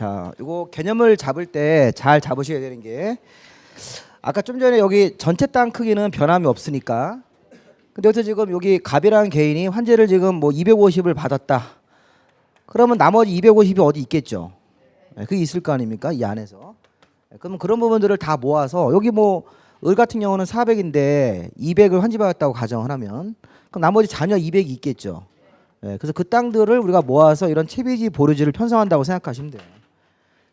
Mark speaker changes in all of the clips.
Speaker 1: 자, 이거 개념을 잡을 때 잘 잡으셔야 되는 게 아까 좀 전에 여기 전체 땅 크기는 변함이 없으니까. 근데 여기서 지금 여기 갑이라는 개인이 환제를 지금 뭐 250을 받았다. 그러면 나머지 250이 어디 있겠죠? 그게 있을 거 아닙니까? 이 안에서. 그러면 그런 부분들을 다 모아서 여기 뭐 을 같은 경우는 400인데 200을 환지받았다고 가정을 하면 그럼 나머지 잔여 200이 있겠죠. 그래서 그 땅들을 우리가 모아서 이런 채비지 보류지를 편성한다고 생각하시면 돼요.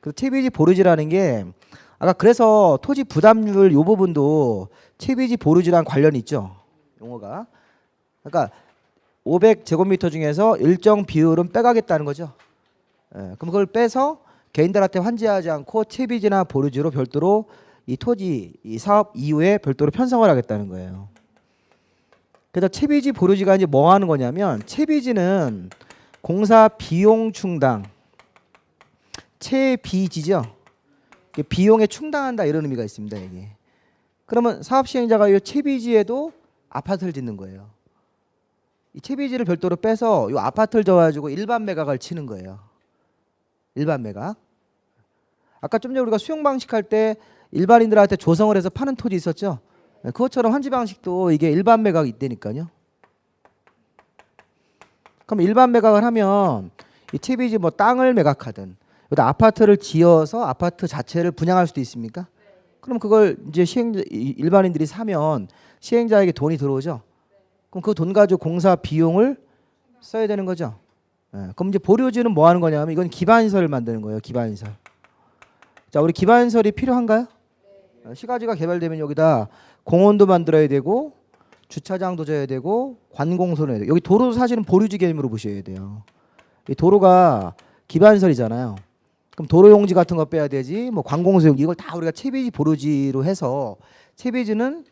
Speaker 1: 그래서 채비지 보류지라는 게 아까 그래서 토지 부담률 이 부분도 채비지 보류지랑 관련이 있죠. 용어가. 그러니까 500제곱미터 중에서 일정 비율은 빼가겠다는 거죠. 그럼 그걸 빼서 개인들한테 환지하지 않고 채비지나 보류지로 별도로 이 토지 이 사업 이후에 별도로 편성을 하겠다는 거예요. 그래서 채비지 보류지가 이제 뭐 하는 거냐면 채비지는 공사 비용 충당 채비지죠. 비용에 충당한다 이런 의미가 있습니다. 이게. 그러면 사업 시행자가 이 채비지에도 아파트를 짓는 거예요. 이 채비지를 별도로 빼서 이 아파트를 줘가지고 일반 매각을 치는 거예요. 일반 매각. 아까 좀 전에 우리가 수용 방식 할 때 일반인들한테 조성을 해서 파는 토지 있었죠. 그것처럼 환지 방식도 이게 일반 매각이 있다니까요. 그럼 일반 매각을 하면 이 채비지 뭐 땅을 매각하든 여기다 아파트를 지어서 아파트 자체를 분양할 수도 있습니까? 그럼 그걸 이제 시행자 일반인들이 사면 시행자에게 돈이 들어오죠. 그럼 그 돈 가지고 공사 비용을 써야 되는 거죠. 그럼 이제 보류지는 뭐 하는 거냐면 이건 기반시설을 만드는 거예요. 기반시설. 자, 우리 기반시설이 필요한가요? 시가지가 개발되면 여기다 공원도 만들어야 되고 주차장도 져야 되고 관공서도 해야 돼요. 여기 도로도 사실은 보류지 개념으로 보셔야 돼요. 이 도로가 기반시설이잖아요. 그럼 도로용지 같은 거 빼야 되지 뭐 관공서용지 이걸 다 우리가 채비지 보류지로 해서 채비지는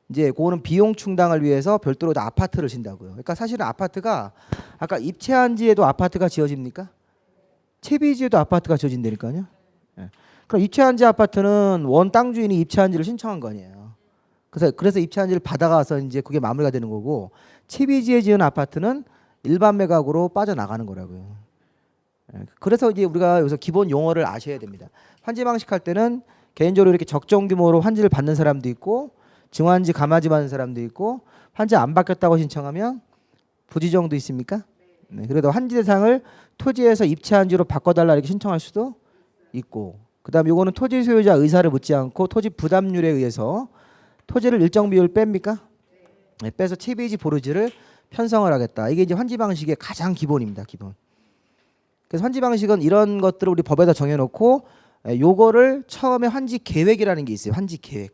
Speaker 1: 이제 그거는 비용 충당을 위해서 별도로 다 아파트를 진다고요. 그러니까 사실은 아파트가 아까 입체한지에도 아파트가 지어집니까? 채비지에도 아파트가 지어진다니까요. 그럼 입체한지 아파트는 원 땅 주인이 입체한지를 신청한 거 아니에요. 그래서 입체한지를 받아가서 이제 그게 마무리가 되는 거고 채비지에 지은 아파트는 일반 매각으로 빠져나가는 거라고요. 그래서 이제 우리가 여기서 기본 용어를 아셔야 됩니다. 환지 방식 할 때는 개인적으로 이렇게 적정 규모로 환지를 받는 사람도 있고 증환지 감환지 받는 사람도 있고 환지 안 받겠다고 신청하면 부지정도 있습니까? 네, 그래도 환지 대상을 토지에서 입체한지로 바꿔달라 이렇게 신청할 수도 있고 그다음 요거는 토지 소유자 의사를 묻지 않고 토지 부담률에 의해서 토지를 일정 비율 뺍니까? 네, 빼서 채비지 보류지를 편성을 하겠다. 이게 이제 환지 방식의 가장 기본입니다. 기본. 그래서 환지 방식은 이런 것들을 우리 법에다 정해놓고 요거를 처음에 환지 계획이라는 게 있어요. 환지 계획.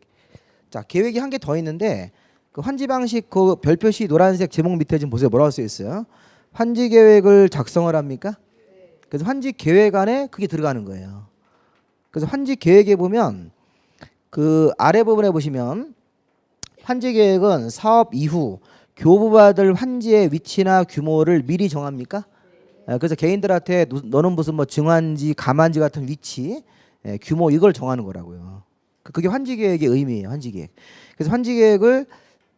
Speaker 1: 자, 계획이 한 개 더 있는데 그 환지 방식 그 별표시 노란색 제목 밑에 좀 보세요. 뭐라고 써 있어요? 환지 계획을 작성을 합니까? 그래서 환지 계획 안에 그게 들어가는 거예요. 그래서 환지 계획에 보면 그 아래 부분에 보시면 환지 계획은 사업 이후 교부받을 환지의 위치나 규모를 미리 정합니까? 그래서 개인들한테 너는 무슨 뭐 증환지, 감환지 같은 위치, 규모 이걸 정하는 거라고요. 그게 환지 계획의 의미예요. 환지 계획. 그래서 환지 계획을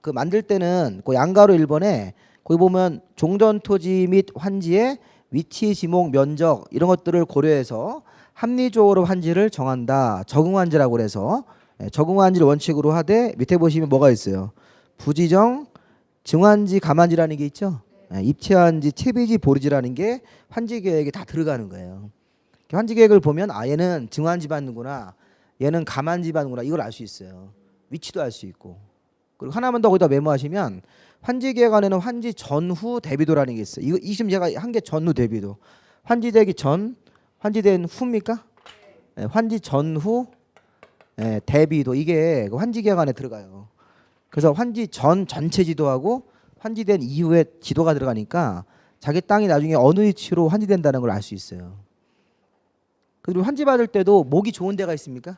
Speaker 1: 그 만들 때는 그 양가로 1번에 거기 보면 종전 토지 및 환지의 위치, 지목, 면적 이런 것들을 고려해서 합리적으로 환지를 정한다. 적응환지라고 그래서 적응환지를 원칙으로 하되 밑에 보시면 뭐가 있어요? 부지정, 증환지, 감환지라는 게 있죠. 입체환지, 채비지, 보류지라는 게 환지 계획에 다 들어가는 거예요. 환지 계획을 보면 아 얘는 증환지 받는구나. 얘는 감환지 받는구나. 이걸 알 수 있어요. 위치도 알 수 있고. 그리고 하나만 더 거기다 메모하시면 환지 계획 안에는 환지 전후 대비도라는 게 있어요. 이거 지금 제가 한 게 전후 대비도. 환지되기 전, 환지된 후입니까? 네, 환지 전후 대비도 이게 환지 계획 안에 들어가요. 그래서 환지 전 전체 지도하고 환지된 이후에 지도가 들어가니까 자기 땅이 나중에 어느 위치로 환지된다는 걸 알 수 있어요. 그리고 환지 받을 때도 목이 좋은 데가 있습니까?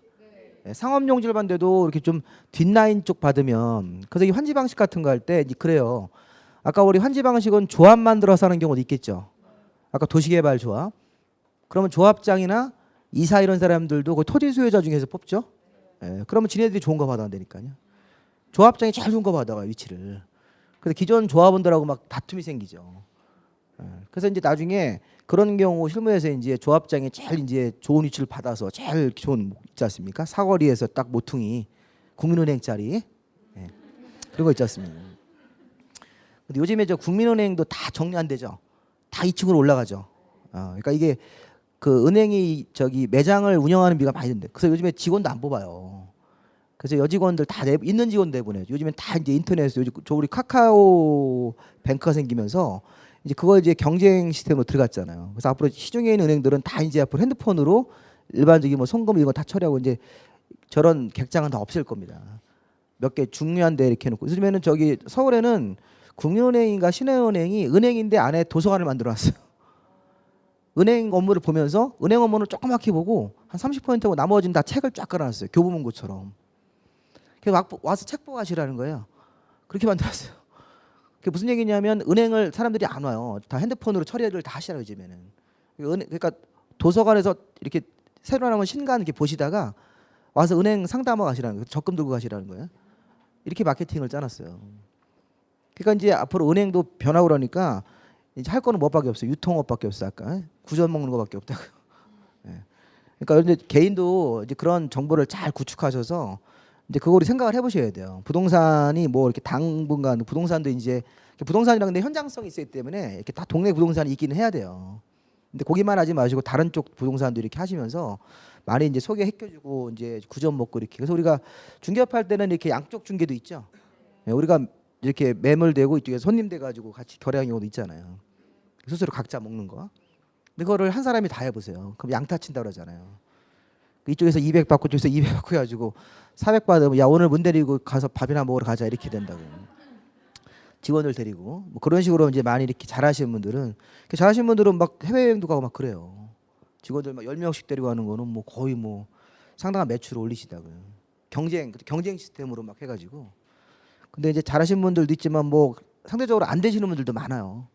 Speaker 1: 상업용지를 받는데도 이렇게 좀 뒷라인 쪽 받으면 그래서 이 환지 방식 같은 거 할 때 그래요. 아까 우리 환지 방식은 조합 만들어서 하는 경우도 있겠죠. 아까 도시개발 조합. 그러면 조합장이나 이사 이런 사람들도 그 토지 소유자 중에서 뽑죠. 그러면 지네들이 좋은 거 받아온다니까요. 조합장이 제일 좋은 거 받아가요 위치를. 그래서 기존 조합원들하고 막 다툼이 생기죠. 그래서 이제 나중에 그런 경우 실무에서 이제 조합장이 제일 이제 좋은 위치를 받아서 제일 좋은 있지 않습니까? 사거리에서 딱 모퉁이 국민은행짜리 예. 그런 거 있지 않습니까? 근데 요즘에 저 국민은행도 다 정리 안 되죠. 다 2층으로 올라가죠. 그러니까 이게 그 은행이 저기 매장을 운영하는 비가 많이 든대. 그래서 요즘에 직원도 안 뽑아요. 그래서 여직원들 다 있는 직원 내보내죠. 요즘엔 다 이제 인터넷에서 요즘 저 우리 카카오 뱅크가 생기면서 이제 그거 이제 경쟁 시스템으로 들어갔잖아요. 그래서 앞으로 시중에 있는 은행들은 다 이제 앞으로 핸드폰으로 일반적인 뭐 송금 이런 거 다 처리하고 이제 저런 객장은 다 없앨 겁니다. 몇 개 중요한 데 이렇게 해놓고 요즘에는 저기 서울에는 국민은행인가 신한은행이 은행인데 안에 도서관을 만들어놨어요. 은행 업무를 보면서 은행 업무는 조그맣게 보고 한 30%고 나머지는 다 책을 쫙 깔아놨어요. 교보문고처럼. 그래서 와서 책 보고 가시라는 거예요. 그렇게 만들었어요. 그게 무슨 얘기냐면 은행을 사람들이 안 와요. 다 핸드폰으로 처리를 다 하시라고 요즘에는. 그러니까 도서관에서 이렇게 새로 나온 신간 이렇게 보시다가 와서 은행 상담하고 가시라는 거예요. 적금 들고 가시라는 거예요. 이렇게 마케팅을 짜놨어요. 그러니까 이제 앞으로 은행도 변하고 그러니까 이제 할 거는 뭐밖에 없어요. 유통업밖에 없어 아까 구전 먹는 거밖에 없다고. 예. 그러니까 이제 개인도 이제 그런 정보를 잘 구축하셔서 이제 그거를 생각을 해보셔야 돼요. 부동산이 뭐 이렇게 당분간 부동산도 이제 부동산이랑 근데 현장성이 있기 때문에 이렇게 다 동네 부동산이 있기는 해야 돼요. 근데 거기만 하지 마시고 다른 쪽 부동산도 이렇게 하시면서 많이 이제 소개해주고 이제 구전 먹고 이렇게. 그래서 우리가 중개업할 때는 이렇게 양쪽 중개도 있죠. 예, 우리가 이렇게 매물되고 이쪽에 손님 돼가지고 같이 거래하는 경우도 있잖아요. 스스로 각자 먹는 거. 근데 그거를 한 사람이 다 해보세요. 그럼 양타 친다 그러잖아요. 이쪽에서 200 받고 저쪽에서 200 받고 해가지고 400 받으면 야 오늘 문 데리고 가서 밥이나 먹으러 가자 이렇게 된다고. 직원을 데리고 뭐 그런 식으로 이제 많이 이렇게 잘하시는 분들은 잘하시는 분들은 막 해외여행도 가고 막 그래요. 직원들 막 10명씩 데리고 가는 거는 뭐 거의 뭐 상당한 매출을 올리시다고요. 경쟁 시스템으로 막 해가지고. 근데 이제 잘하시는 분들도 있지만 뭐 상대적으로 안 되시는 분들도 많아요.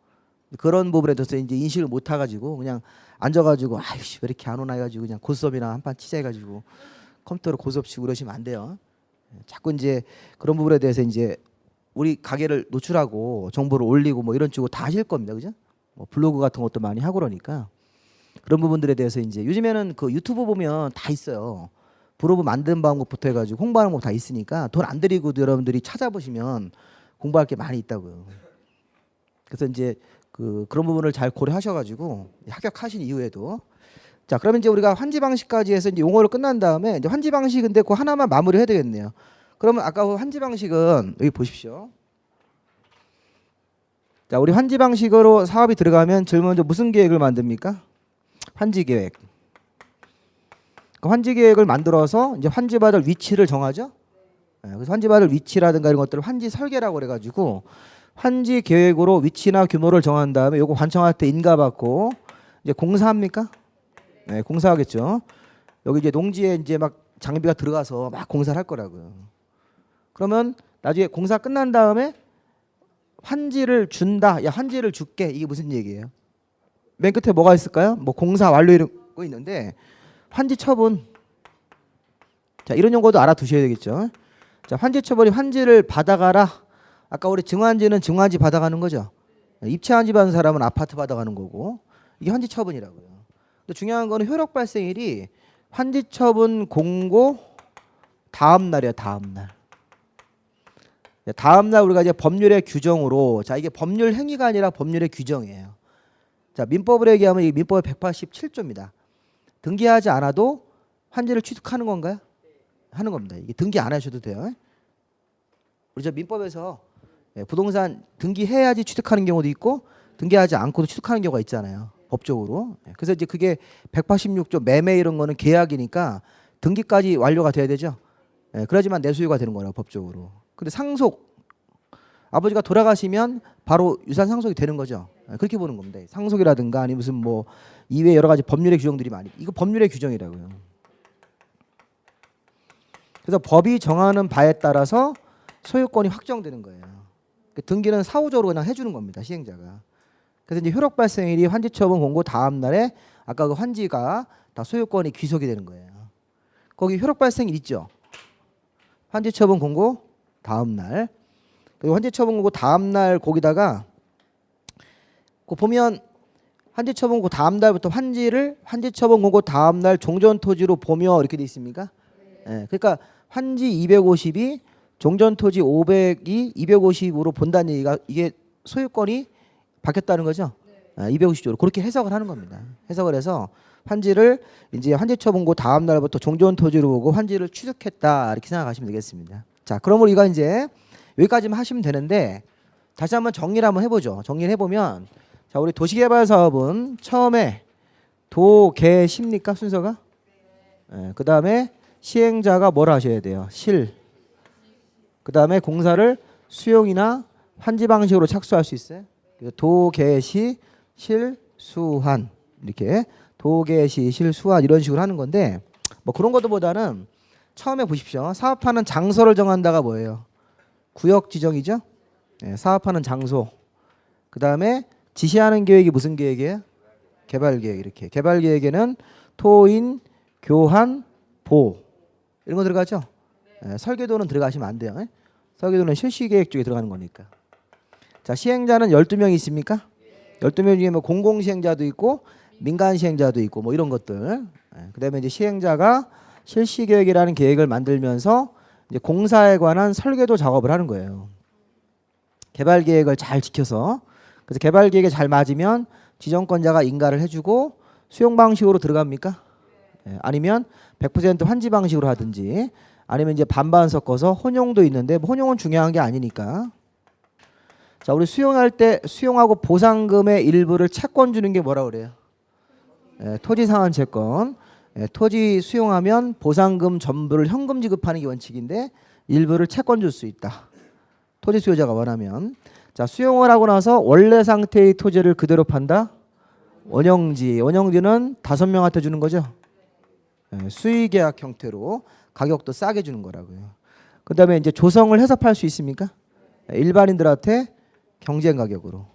Speaker 1: 그런 부분에 대해서 이제 인식을 못 해가지고 그냥 앉아가지고 아이씨 왜 이렇게 안 오나 해가지고 그냥 고스톱이나 한 판 치자 해가지고 컴퓨터로 고스톱 치고 그러시면 안 돼요. 자꾸 이제 그런 부분에 대해서 이제 우리 가게를 노출하고 정보를 올리고 뭐 이런 쪽으로 다 하실 겁니다, 그죠? 뭐 블로그 같은 것도 많이 하고 그러니까 그런 부분들에 대해서 이제 요즘에는 그 유튜브 보면 다 있어요. 브로그 만드는 방법부터 해가지고 홍보하는 거 다 있으니까 돈 안 들이고도 여러분들이 찾아보시면 공부할 게 많이 있다고요. 그래서 이제 그런 부분을 잘 고려하셔가지고 합격하신 이후에도 자 그러면 이제 우리가 환지 방식까지 해서 이제 용어를 끝난 다음에 이제 환지 방식 근데 그 하나만 마무리해야 되겠네요. 그러면 아까 그 환지 방식은 여기 보십시오. 자 우리 환지 방식으로 사업이 들어가면 제일 먼저 무슨 계획을 만듭니까? 환지 계획. 그 환지 계획을 만들어서 이제 환지 받을 위치를 정하죠. 그래서 환지 받을 위치라든가 이런 것들을 환지 설계라고 그래가지고 환지 계획으로 위치나 규모를 정한 다음에 요거 관청할 때 인가 받고 이제 공사합니까? 네, 공사하겠죠. 여기 이제 농지에 이제 막 장비가 들어가서 막 공사를 할 거라고요. 그러면 나중에 공사 끝난 다음에 환지를 준다. 야 환지를 줄게. 이게 무슨 얘기예요? 맨 끝에 뭐가 있을까요? 뭐 공사 완료 이런 거 있는데 환지 처분. 자 이런 용어도 알아두셔야 되겠죠. 자 환지 처분이 환지를 받아가라. 아까 우리 증환지는 증환지 받아가는 거죠. 입찰환지 받은 사람은 아파트 받아가는 거고 이게 환지 처분이라고요. 근데 중요한 거는 효력 발생일이 환지 처분 공고 다음 날이야. 다음 날. 다음 날 우리가 이제 법률의 규정으로 자 이게 법률 행위가 아니라 법률의 규정이에요. 자 민법으로 얘기하면 이 민법의 187조입니다. 등기하지 않아도 환지를 취득하는 건가요? 하는 겁니다. 이게 등기 안 하셔도 돼요. 우리 저 민법에서 부동산 등기해야지 취득하는 경우도 있고 등기하지 않고도 취득하는 경우가 있잖아요. 법적으로. 그래서 이제 그게 186조 매매 이런 거는 계약이니까 등기까지 완료가 돼야 되죠. 그래야지만 내소유가 되는 거라고 법적으로. 근데 상속 아버지가 돌아가시면 바로 유산 상속이 되는 거죠. 그렇게 보는 겁니다. 상속이라든가 아니 무슨 뭐 이외 여러 가지 법률의 규정들이 많이 이거 법률의 규정이라고요. 그래서 법이 정하는 바에 따라서 소유권이 확정되는 거예요. 등기는 사후적으로 그냥 해주는 겁니다. 시행자가. 그래서 이제 효력 발생일이 환지 처분 공고 다음 날에 아까 그 환지가 다 소유권이 귀속이 되는 거예요. 거기 효력 발생일 있죠. 환지 처분 공고 다음 날. 그리고 환지 처분 공고 다음 날 거기다가 그 보면 환지 처분 공고 다음 달부터 환지 처분 공고 다음 날 종전 토지로 보며 이렇게 돼 있습니까? 예, 그러니까 환지 250이 종전 토지 500이 250으로 본다는 얘기가 이게 소유권이 바뀌었다는 거죠. 250조로 그렇게 해석을 하는 겁니다. 해석을 해서 환지를 이제 환지 처분고 다음 날부터 종전 토지로 보고 환지를 취득했다 이렇게 생각하시면 되겠습니다. 자, 그러므로 이거 이제 여기까지만 하시면 되는데 다시 한번 정리를 한번 해보죠. 정리를 해보면 자, 우리 도시개발 사업은 처음에 도개시입니까 순서가? 네, 그 다음에 시행자가 뭘 하셔야 돼요? 그 다음에 공사를 수용이나 환지 방식으로 착수할 수 있어요. 도개시 실수한 이렇게 도개시 실수한 이런 식으로 하는 건데 뭐 그런 것보다는 처음에 보십시오. 사업하는 장소를 정한다가 뭐예요? 구역 지정이죠. 네, 사업하는 장소. 그 다음에 지시하는 계획이 무슨 계획이에요? 개발 계획. 이렇게 개발 계획에는 토인, 교환, 보 이런 거 들어가죠. 네, 설계도는 들어가시면 안 돼요. 네? 설계도는 실시 계획 쪽에 들어가는 거니까. 자, 시행자는 12명이 있습니까? 12명 중에 뭐 공공 시행자도 있고 민간 시행자도 있고 뭐 이런 것들. 네, 그다음에 이제 시행자가 실시 계획이라는 계획을 만들면서 이제 공사에 관한 설계도 작업을 하는 거예요. 개발 계획을 잘 지켜서 그래서 개발 계획에 잘 맞으면 지정권자가 인가를 해주고 수용 방식으로 들어갑니까? 네, 아니면 100% 환지 방식으로 하든지 아니면 이제 반반 섞어서 혼용도 있는데 뭐 혼용은 중요한 게 아니니까. 자, 우리 수용할 때 수용하고 보상금의 일부를 채권 주는 게 뭐라 그래요? 토지 상환 채권. 토지 수용하면 보상금 전부를 현금 지급하는 게 원칙인데 일부를 채권 줄 수 있다. 토지 수요자가 원하면. 자, 수용을 하고 나서 원래 상태의 토지를 그대로 판다. 원형지. 원형지는 5명한테 주는 거죠. 수의계약 형태로 가격도 싸게 주는 거라고요. 그 다음에 이제 조성을 해서 팔 수 있습니까? 일반인들한테 경쟁 가격으로.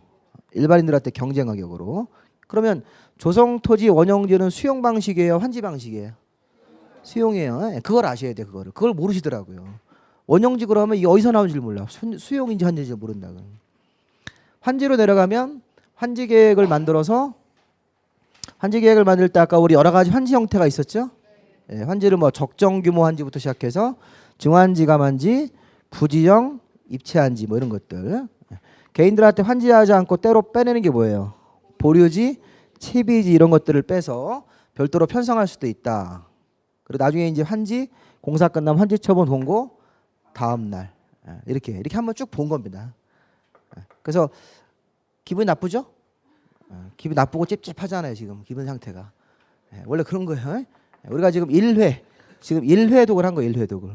Speaker 1: 일반인들한테 경쟁 가격으로. 그러면 조성 토지 원형지는 수용 방식이에요? 환지 방식이에요? 수용이에요. 그걸 아셔야 돼. 그걸 모르시더라고요. 원형지 그러면 이게 어디서 나온지 몰라. 수용인지 환지인지 모른다고. 환지로 내려가면 환지 계획을 만들어서 환지 계획을 만들 때 아까 우리 여러 가지 환지 형태가 있었죠? 환지를 뭐 적정 규모 환지부터 시작해서 증환지, 감환지, 부지정, 입체환지 뭐 이런 것들. 개인들한테 환지하지 않고 때로 빼내는 게 뭐예요? 보류지, 채비지 이런 것들을 빼서 별도로 편성할 수도 있다. 그리고 나중에 이제 환지 공사 끝나면 환지 처분 공고 다음 날 이렇게 한번 쭉 본 겁니다. 그래서 기분이 나쁘죠? 기분 나쁘고 찝찝하잖아요. 지금 기분 상태가 원래 그런 거예요. 우리가 지금 1회 독을 한 거예요. 1회 독을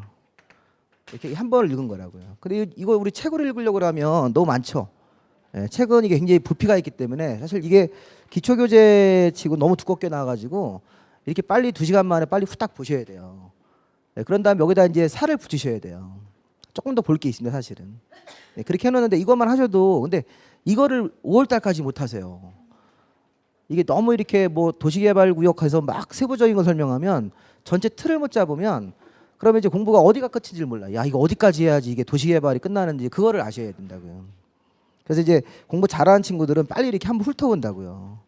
Speaker 1: 이렇게 한 번을 읽은 거라고요. 근데 이거 우리 책으로 읽으려고 하면 너무 많죠. 책은 이게 굉장히 부피가 있기 때문에 사실 이게 기초교재치고 너무 두껍게 나와가지고 이렇게 빨리 2시간 만에 빨리 후딱 보셔야 돼요. 그런 다음 여기다 이제 살을 붙이셔야 돼요. 조금 더 볼 게 있습니다, 사실은. 그렇게 해놓는데 이것만 하셔도 근데 이거를 5월달까지 못 하세요. 이게 너무 이렇게 뭐 도시개발구역에서 막 세부적인 걸 설명하면 전체 틀을 못 잡으면 그러면 이제 공부가 어디가 끝인지를 몰라. 야, 이거 어디까지 해야지 이게 도시개발이 끝나는지 그거를 아셔야 된다고요. 그래서 이제 공부 잘하는 친구들은 빨리 이렇게 한번 훑어본다고요.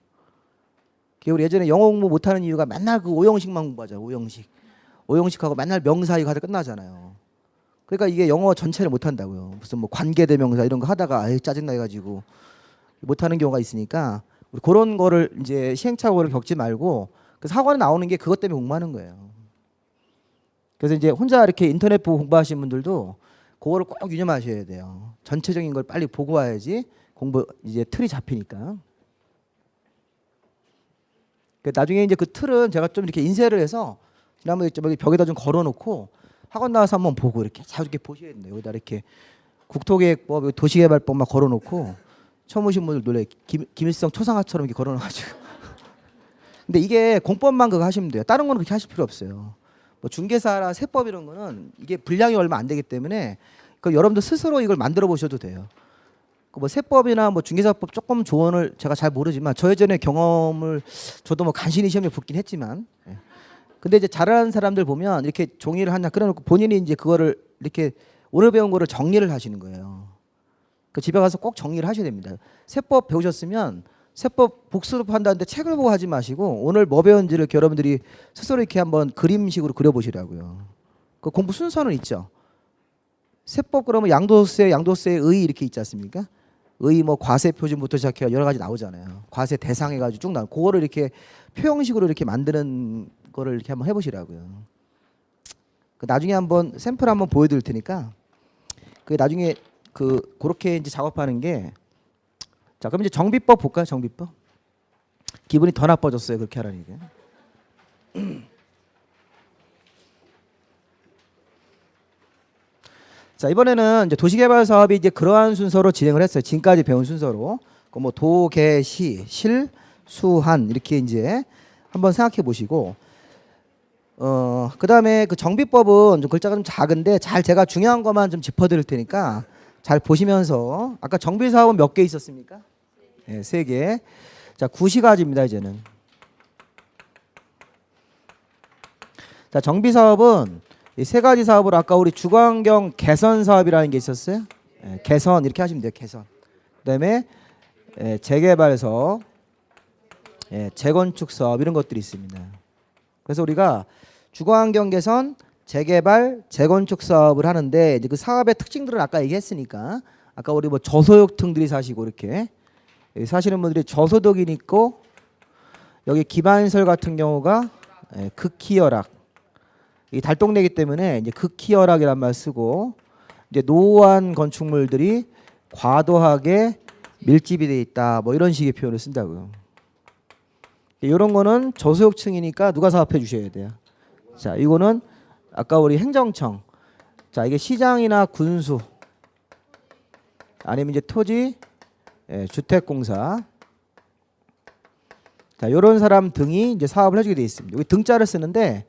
Speaker 1: 우리 예전에 영어 공부 못하는 이유가 맨날 그 5형식만 공부하잖아요. 5형식하고 맨날 명사 이거 하다 끝나잖아요. 그러니까 이게 영어 전체를 못한다고요. 무슨 뭐 관계대명사 이런 거 하다가 아유 짜증나 해가지고 못하는 경우가 있으니까 우리 그런 거를 이제 시행착오를 겪지 말고 그래서 학원에 나오는 게 그것 때문에 공부하는 거예요. 그래서 이제 혼자 이렇게 인터넷 보고 공부하시는 분들도 그거를 꼭 유념하셔야 돼요. 전체적인 걸 빨리 보고 와야지 공부 이제 틀이 잡히니까. 나중에 이제 그 틀은 제가 좀 이렇게 인쇄를 해서 지난번에 좀 여기 벽에다 좀 걸어놓고 학원 나와서 한번 보고 이렇게 자주 이렇게 보셔야 돼요. 여기다 이렇게 국토계획법, 도시개발법 막 걸어놓고 처음 오신 분들 놀래 김일성 초상화처럼 이렇게 걸어놔가지고. 근데 이게 공법만 그거 하시면 돼요. 다른 거는 그렇게 하실 필요 없어요. 뭐 중개사나 세법 이런 거는 이게 분량이 얼마 안 되기 때문에 그 여러분들 스스로 이걸 만들어 보셔도 돼요. 그 뭐 세법이나 뭐 중개사법 조금 조언을 제가 잘 모르지만 저 예전에 경험을 저도 뭐 간신히 시험에 붙긴 했지만 근데 이제 잘하는 사람들 보면 이렇게 종이를 하나 끌어놓고 본인이 이제 그거를 이렇게 오늘 배운 거를 정리를 하시는 거예요. 그 집에 가서 꼭 정리를 하셔야 됩니다. 세법 배우셨으면 세법 복습한다는데 책을 보고 하지 마시고 오늘 뭐 배운지를 여러분들이 스스로 이렇게 한번 그림식으로 그려보시라고요. 그 공부 순서는 있죠. 세법 그러면 양도세의 의 이렇게 있지 않습니까? 의 뭐 과세 표준부터 시작해 여러 가지 나오잖아요. 과세 대상 해가지고 쭉 나와. 그거를 이렇게 표형식으로 이렇게 만드는 거를 이렇게 한번 해보시라고요. 그 나중에 한번 샘플 한번 보여드릴 테니까 그 나중에 그렇게 이제 작업하는 게. 자, 그럼 이제 정비법 볼까요? 정비법. 기분이 더 나빠졌어요. 그렇게 하라니까. 자, 이번에는 이제 도시개발 사업이 이제 그러한 순서로 진행을 했어요. 지금까지 배운 순서로. 그 뭐 도, 개, 시, 실, 수, 한 이렇게 이제 한번 생각해 보시고 그다음에 그 정비법은 좀 글자가 좀 작은데 잘 제가 중요한 것만 좀 짚어 드릴 테니까 잘 보시면서 아까 정비 사업은 몇 개 있었습니까? 네, 3개. 자, 9시가지입니다, 이제는. 자, 정비 사업은 이 3가지 사업으로 아까 우리 주거환경 개선 사업이라는 게 있었어요. 개선 이렇게 하시면 돼요. 개선. 그다음에 재개발 사업, 재건축 사업 이런 것들이 있습니다. 그래서 우리가 주거환경 개선, 재개발, 재건축 사업을 하는데 이제 그 사업의 특징들은 아까 얘기했으니까 아까 우리 뭐 저소득층들이 사시고 이렇게 사시는 분들이 저소득이 있고 여기 기반시설 같은 경우가 극히 열악 이 달동네기 때문에 이제 극히 열악이란 말 쓰고 이제 노후한 건축물들이 과도하게 밀집이 돼 있다 뭐 이런 식의 표현을 쓴다고요. 이런 거는 저소득층이니까 누가 사업해 주셔야 돼요. 자, 이거는 아까 우리 행정청. 자, 이게 시장이나 군수 아니면 이제 토지 주택공사. 자, 이런 사람 등이 이제 사업을 해주게 돼 있습니다. 여기 등자를 쓰는데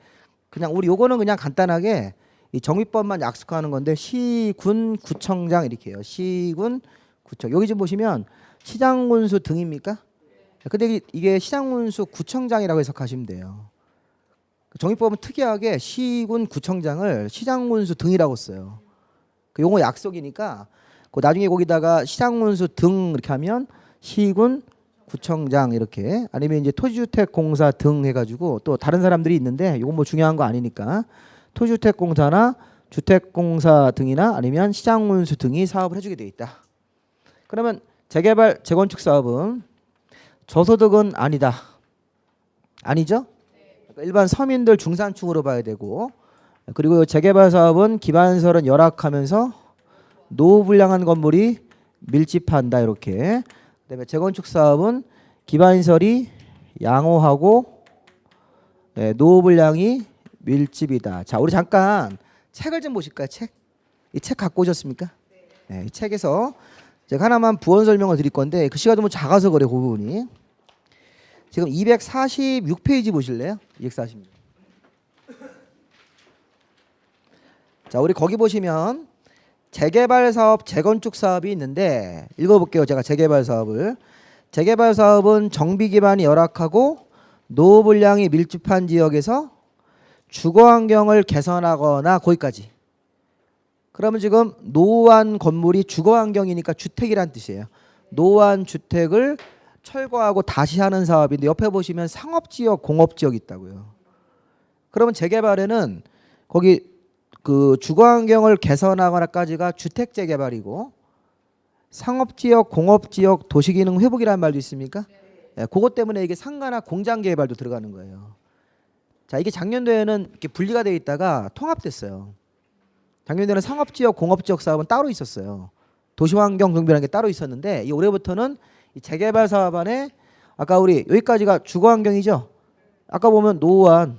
Speaker 1: 그냥 우리 요거는 그냥 간단하게 이 정비법만 약속하는 건데 시군 구청장 이렇게 해요. 시군 구청. 여기 좀 보시면 시장군수 등입니까? 근데 이게 시장군수 구청장이라고 해석하시면 돼요. 정비법은 특이하게 시군 구청장을 시장군수 등이라고 써요. 그 용어 약속이니까 그 나중에 거기다가 시장군수 등 이렇게 하면 시군 구청장 이렇게 아니면 이제 토지주택공사 등 해가지고 또 다른 사람들이 있는데 이건 뭐 중요한 거 아니니까 토지주택공사나 주택공사 등이나 아니면 시장군수 등이 사업을 해주게 돼 있다. 그러면 재개발 재건축 사업은 저소득은 아니다. 아니죠? 일반 서민들 중산층으로 봐야 되고 그리고 재개발 사업은 기반시설은 열악하면서 노후불량한 건물이 밀집한다 이렇게. 그다음에 재건축 사업은 기반시설이 양호하고 노후불량이 밀집이다. 자, 우리 잠깐 책을 좀 보실까요? 책. 이 책 갖고 오셨습니까? 이 책에서 제가 하나만 부원 설명을 드릴 건데 글씨가 좀 작아서 그래 그 부분이. 지금 246페이지 보실래요? 246. 자, 우리 거기 보시면 재개발 사업, 재건축 사업이 있는데 읽어볼게요. 제가 재개발 사업을. 재개발 사업은 정비 기반이 열악하고 노후 불량이 밀집한 지역에서 주거 환경을 개선하거나 거기까지. 그러면 지금 노후한 건물이 주거 환경이니까 주택이란 뜻이에요. 노후한 주택을 철거하고 다시 하는 사업인데 옆에 보시면 상업지역, 공업지역 있다고요. 그러면 재개발에는 거기 그 주거환경을 개선하거나까지가 주택 재개발이고 상업지역, 공업지역, 도시기능 회복이라는 말도 있습니까? 그것 때문에 이게 상가나 공장 개발도 들어가는 거예요. 자, 이게 작년도에는 이렇게 분리가 되어 있다가 통합됐어요. 작년도에는 상업지역, 공업지역 사업은 따로 있었어요. 도시환경 정비라는 게 따로 있었는데 이 올해부터는 이 재개발 사업 안에 아까 우리 여기까지가 주거환경이죠. 아까 보면 노후한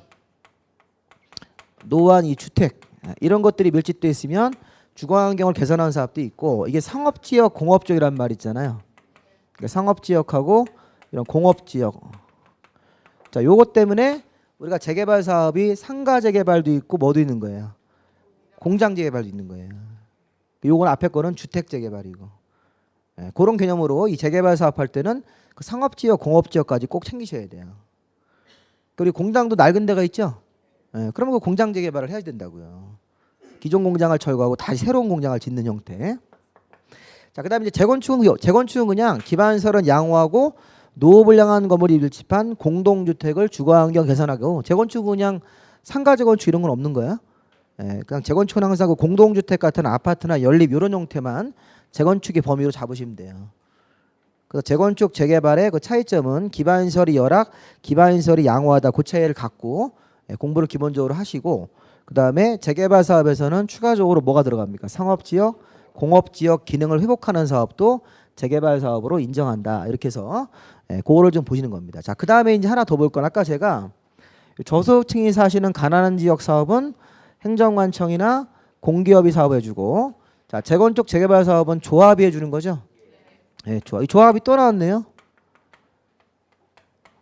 Speaker 1: 이 주택 이런 것들이 밀집되어 있으면 주거환경을 개선하는 사업도 있고 이게 상업지역, 공업지역이란 말 있잖아요. 그러니까 상업지역하고 이런 공업지역. 자, 요것 때문에 우리가 재개발 사업이 상가 재개발도 있고 뭐도 있는 거예요. 공장 재개발도 있는 거예요. 요건 앞에 거는 주택 재개발이고. 그런 개념으로 이 재개발 사업할 때는 그 상업지역, 공업지역까지 꼭 챙기셔야 돼요. 그리고 공장도 낡은 데가 있죠. 그러면 그 공장 재개발을 해야 된다고요. 기존 공장을 철거하고 다시 새로운 공장을 짓는 형태. 자, 그다음에 이제 재건축은 그냥 기반시설은 양호하고 노후를 향한 건물이 밀집한 공동주택을 주거환경 개선하고 재건축은 그냥 상가 재건축 이런 건 없는 거야. 예, 그냥 재건축은 항상 그 공동주택 같은 아파트나 연립 이런 형태만 재건축의 범위로 잡으시면 돼요. 그래서 재건축 재개발의 그 차이점은 기반시설이 열악, 기반시설이 양호하다 그 차이를 갖고 공부를 기본적으로 하시고 그 다음에 재개발 사업에서는 추가적으로 뭐가 들어갑니까? 상업지역, 공업지역 기능을 회복하는 사업도 재개발 사업으로 인정한다. 이렇게 해서 그거를 좀 보시는 겁니다. 자, 그 다음에 이제 하나 더 볼 건 아까 제가 저소득층이 사시는 가난한 지역 사업은 행정관청이나 공기업이 사업해주고 자, 재건축 재개발 사업은 조합이 해주는 거죠. 네, 이 조합이 또 나왔네요.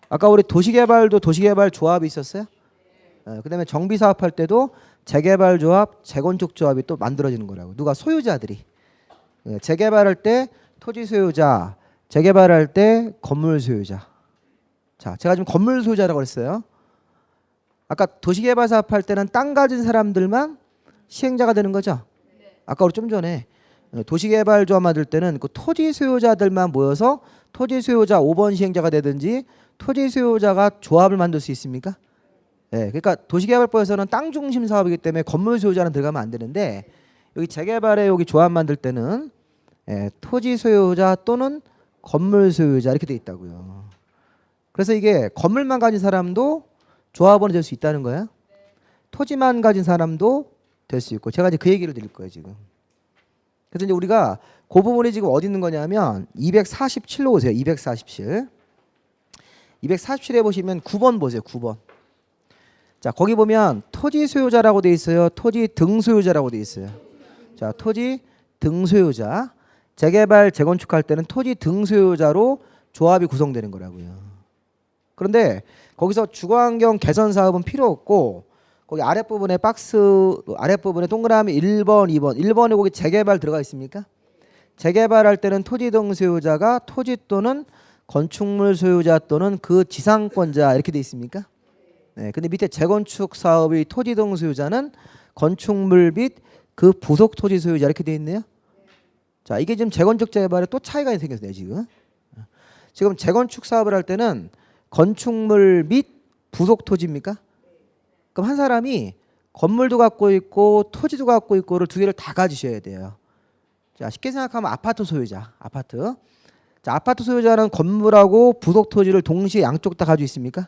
Speaker 1: 아까 우리 도시개발도 도시개발 조합이 있었어요. 그 다음에 정비사업할 때도 재개발조합, 재건축조합이 또 만들어지는 거라고. 누가? 소유자들이. 재개발할 때 토지 소유자, 재개발할 때 건물 소유자. 자, 제가 지금 건물 소유자라고 그랬어요. 아까 도시개발 사업할 때는 땅 가진 사람들만 시행자가 되는 거죠. 아까 우리 좀 전에 도시개발 조합 만들 때는 그 토지 소유자들만 모여서 토지 소유자 5번 시행자가 되든지 토지 소유자가 조합을 만들 수 있습니까? 네, 그러니까 도시개발법에서는 땅 중심 사업이기 때문에 건물 소유자는 들어가면 안 되는데 여기 재개발에 여기 조합 만들 때는 토지 소유자 또는 건물 소유자 이렇게 돼 있다고요. 그래서 이게 건물만 가진 사람도 조합원이 될 수 있다는 거예요. 토지만 가진 사람도 될 수 있고 제가 이제 그 얘기를 드릴 거예요 지금. 그래서 이제 우리가 그 부분이 지금 어디 있는 거냐면 247로 오세요. 247. 247에 보시면 9번 보세요. 9번. 자, 거기 보면 토지 소유자라고 돼 있어요. 토지 등 소유자라고 돼 있어요. 자, 토지 등 소유자. 재개발, 재건축할 때는 토지 등 소유자로 조합이 구성되는 거라고요. 그런데 거기서 주거환경 개선 사업은 필요 없고 거기 아랫부분에 박스 아랫부분에 동그라미 1번, 2번. 1번에 거기 재개발 들어가 있습니까? 재개발할 때는 토지 등 소유자가 토지 또는 건축물 소유자 또는 그 지상권자 이렇게 돼 있습니까? 네, 근데 밑에 재건축 사업의 토지 등 소유자는 건축물 및 그 부속 토지 소유자 이렇게 돼 있네요. 자, 이게 지금 재건축 재개발에 또 차이가 생겼네요, 지금. 지금 재건축 사업을 할 때는 건축물 및 부속 토지입니까? 그럼 한 사람이 건물도 갖고 있고 토지도 갖고 있고를 두 개를 다 가지셔야 돼요. 자, 쉽게 생각하면 아파트 소유자, 아파트. 자, 아파트 소유자는 건물하고 부속 토지를 동시에 양쪽 다 가지고 있습니까?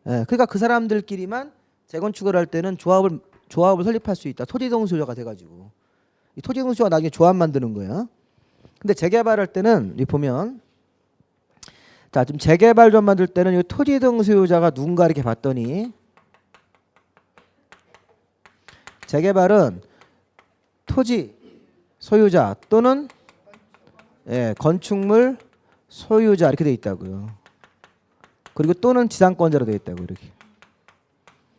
Speaker 1: 네, 그러니까 그 사람들끼리만 재건축을 할 때는 조합을 설립할 수 있다. 토지동 소유자가 돼가지고 이 토지동 소유자가 나중에 조합 만드는 거예요. 근데 재개발할 때는 여기 보면 자, 지금 재개발 좀 만들 때는 이 토지동 소유자가 누군가 이렇게 봤더니 재개발은 토지 소유자 또는 건축물 소유자 이렇게 돼 있다고요. 그리고 또는 지상권자로 돼 있다고 이렇게.